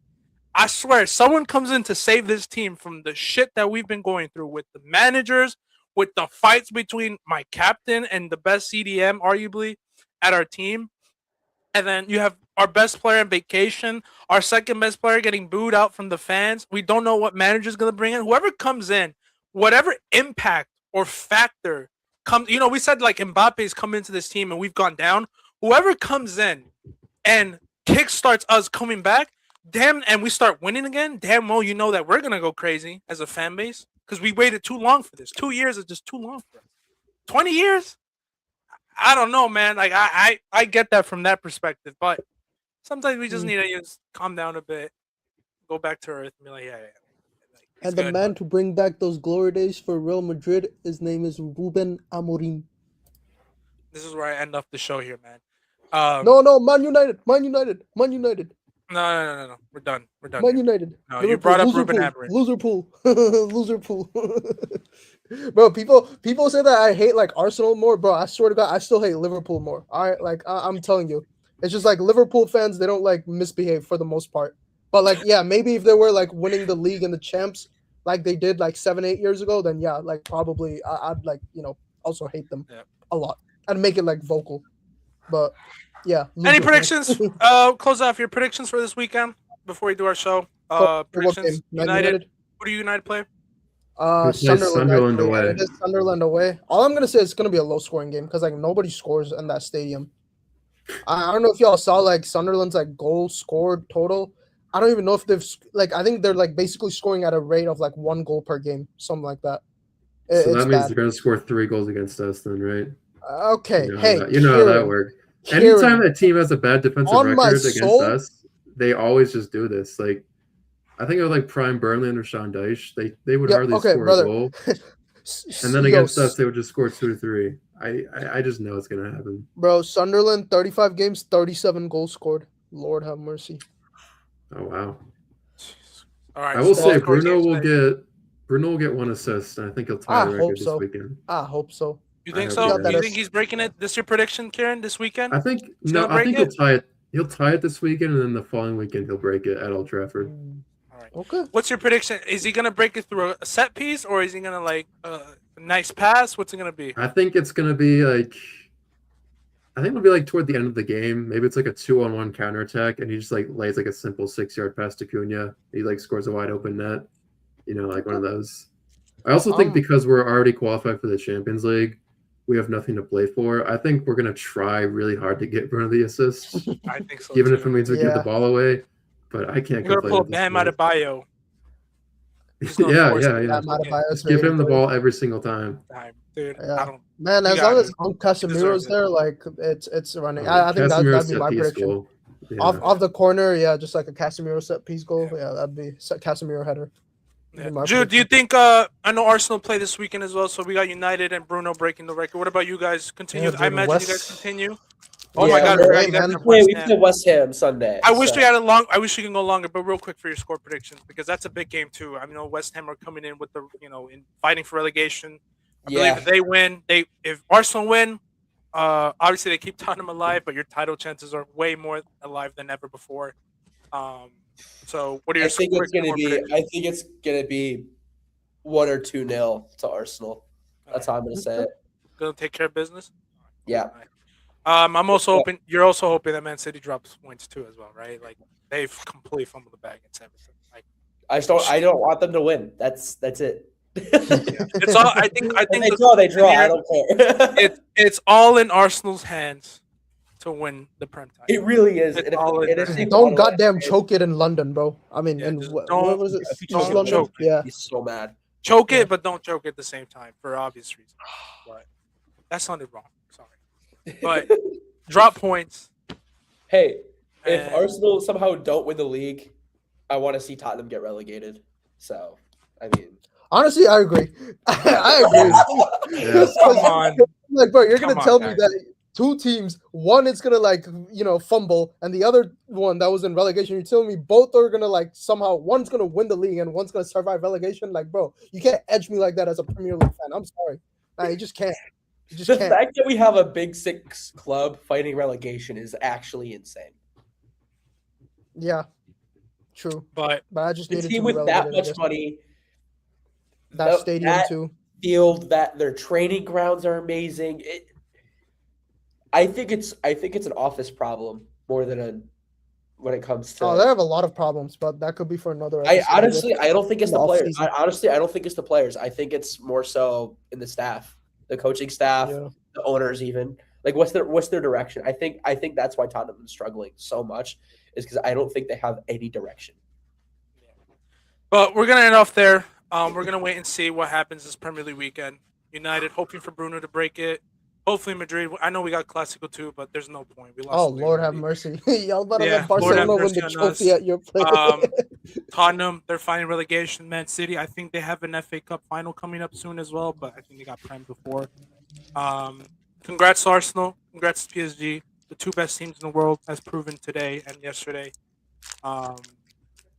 I swear, someone comes in to save this team from the shit that we've been going through with the managers, with the fights between my captain and the best CDM, arguably, at our team. And then you have our best player on vacation, our second best player getting booed out from the fans. We don't know what manager's going to bring in. Whoever comes in, whatever impact or factor comes, we said like Mbappe's come into this team and we've gone down. Whoever comes in and kickstarts us coming back, damn, and we start winning again, damn well you know that we're going to go crazy as a fan base because we waited too long for this. 2 years is just too long for us. 20 years? I don't know, man. Like I get that from that perspective, but sometimes we just need to just calm down a bit, go back to earth, and be like, yeah. Like, and the man to bring back those glory days for Real Madrid, his name is Ruben Amorim. This is where I end off the show here, man. No, Man United. No. We're done. Man United. No, Liverpool, you brought up Ruben Amorim. Loser pool. Bro, people say that I hate like Arsenal more, bro. I swear to God, I still hate Liverpool more. I'm telling you, it's just like Liverpool fans, they don't like misbehave for the most part. But like, yeah, maybe if they were like winning the league and the champs like they did like 7-8 years ago, then yeah, like probably I'd like also hate them a lot. I'd make it like vocal, but yeah. Any predictions? Close off your predictions for this weekend before we do our show. Predictions. United. Who do United play? Sunderland away. Sunderland away. All I'm gonna say is it's gonna be a low scoring game because like nobody scores in that stadium. I don't know if y'all saw like Sunderland's like goal scored total. I don't even know if they've like. I think they're like basically scoring at a rate of like 1 goal per game, something like that. So that means they're gonna score 3 goals against us, then, right? Okay. You know how that works. Anytime that team has a bad defensive record against us, they always just do this. Like, I think it was like prime Burnley under Sean Dyche. They would hardly score a goal, and then against us they would just score 2 or 3. I just know it's gonna happen. Bro, Sunderland 35 games, 37 goals scored. Lord have mercy. Oh wow. All right. I will say Bruno will get 1 assist, and I think he'll tie the record this weekend. I hope so. You think so? Do you think he's breaking it? This your prediction, Kieran? This weekend? I think he'll tie it. He'll tie it this weekend, and then the following weekend he'll break it at Old Trafford. All right. Okay. What's your prediction? Is he gonna break it through a set piece, or is he gonna like a nice pass? What's it gonna be? I think it's gonna be like. I think it'll be like toward the end of the game. Maybe it's like a 2-on-1 counterattack, and he just like lays like a simple 6-yard pass to Cunha. He like scores a wide open net. Like one of those. I also think because we're already qualified for the Champions League, we have nothing to play for. I think we're gonna try really hard to get one of the assists. I think so. Even if it means we give the ball away. But I can't. You're gonna pull Bam Adebayo. Yeah. Just give him the ball every single time. Dude, yeah. Man, as long as Casemiro's there, like it's running. I think that'd be my prediction. Yeah. Off the corner, yeah, just like a Casemiro set piece goal. Yeah, that'd be Casemiro header. Yeah. Jude, do you think I know Arsenal play this weekend as well, so we got United and Bruno breaking the record. What about you guys? Continue. I imagine you guys continue. Oh my God! We play West Ham Sunday. I wish we had I wish we can go longer, but real quick for your score predictions because that's a big game too. I know West Ham are coming in with the in fighting for relegation. I believe if they win, if Arsenal win, obviously they keep Tottenham alive, but your title chances are way more alive than ever before. So what are your? I think it's gonna be 1 or 2-0 to Arsenal. That's how I'm gonna say it. Gonna take care of business. Yeah. I'm also hoping you're also hoping that Man City drops points too as well, right? Like they've completely fumbled the bag against Everton. Like I don't want them to win. That's it. It's all. I think they draw. I don't care. It's all in Arsenal's hands to win the Prem title. It really is. Don't goddamn choke it in London, bro. I mean, what was it? Don't choke. Yeah, he's so mad. Choke it, but don't choke at the same time for obvious reasons. But that sounded wrong. Sorry. But drop points. Hey, if Arsenal somehow don't win the league, I want to see Tottenham get relegated. So, I mean, honestly, I agree. I agree. Come on, like, bro, you're gonna tell me that 2 teams, one is gonna like fumble, and the other one that was in relegation. You're telling me both are gonna like somehow one's gonna win the league and one's gonna survive relegation. Like, bro, you can't edge me like that as a Premier League fan. I'm sorry, you just can't. The fact that we have a Big 6 club fighting relegation is actually insane. Yeah, true. But I just needed a team with that much money, that stadium too, field, that their training grounds are amazing. I think it's an office problem more than when it comes to. Oh, they have a lot of problems, but that could be for another I episode. honestly, I don't think it's In the the players. offseason. I don't think it's the players. I think it's more so in the staff, the coaching staff, Yeah. the owners, even. Like, what's their direction? I think that's why Tottenham is struggling so much, is because I don't think they have any direction. But we're gonna end off there. We're gonna wait and see what happens this Premier League weekend. United hoping for Bruno to break it. Hopefully Madrid. I know we got Clasico too, but there's no point. We lost. Oh, away Lord have already. mercy. Y'all better Yeah, let Lord have Barcelona win mercy the on trophy us. at your place. Tottenham, they're fighting relegation. Man City, I think they have an FA Cup final coming up soon as well, but I think they got primed before. Congrats to Arsenal. Congrats to PSG. The two best teams in the world, as proven today and yesterday.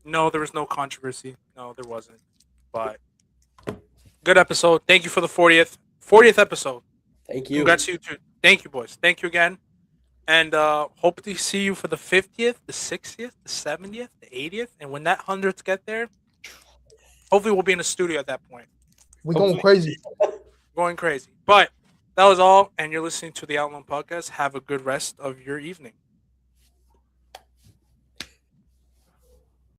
No, there was no controversy. No, there wasn't. But good episode. Thank you for the 40th episode. Thank you. Congrats to you too. Thank you, boys. Thank you again. And hope to see you for the 50th, the 60th, the 70th, the 80th. And when that 100th get there, hopefully we'll be in the studio at that point. We going crazy. Going crazy. But that was all. And you're listening to the Outlaw Podcast. Have a good rest of your evening.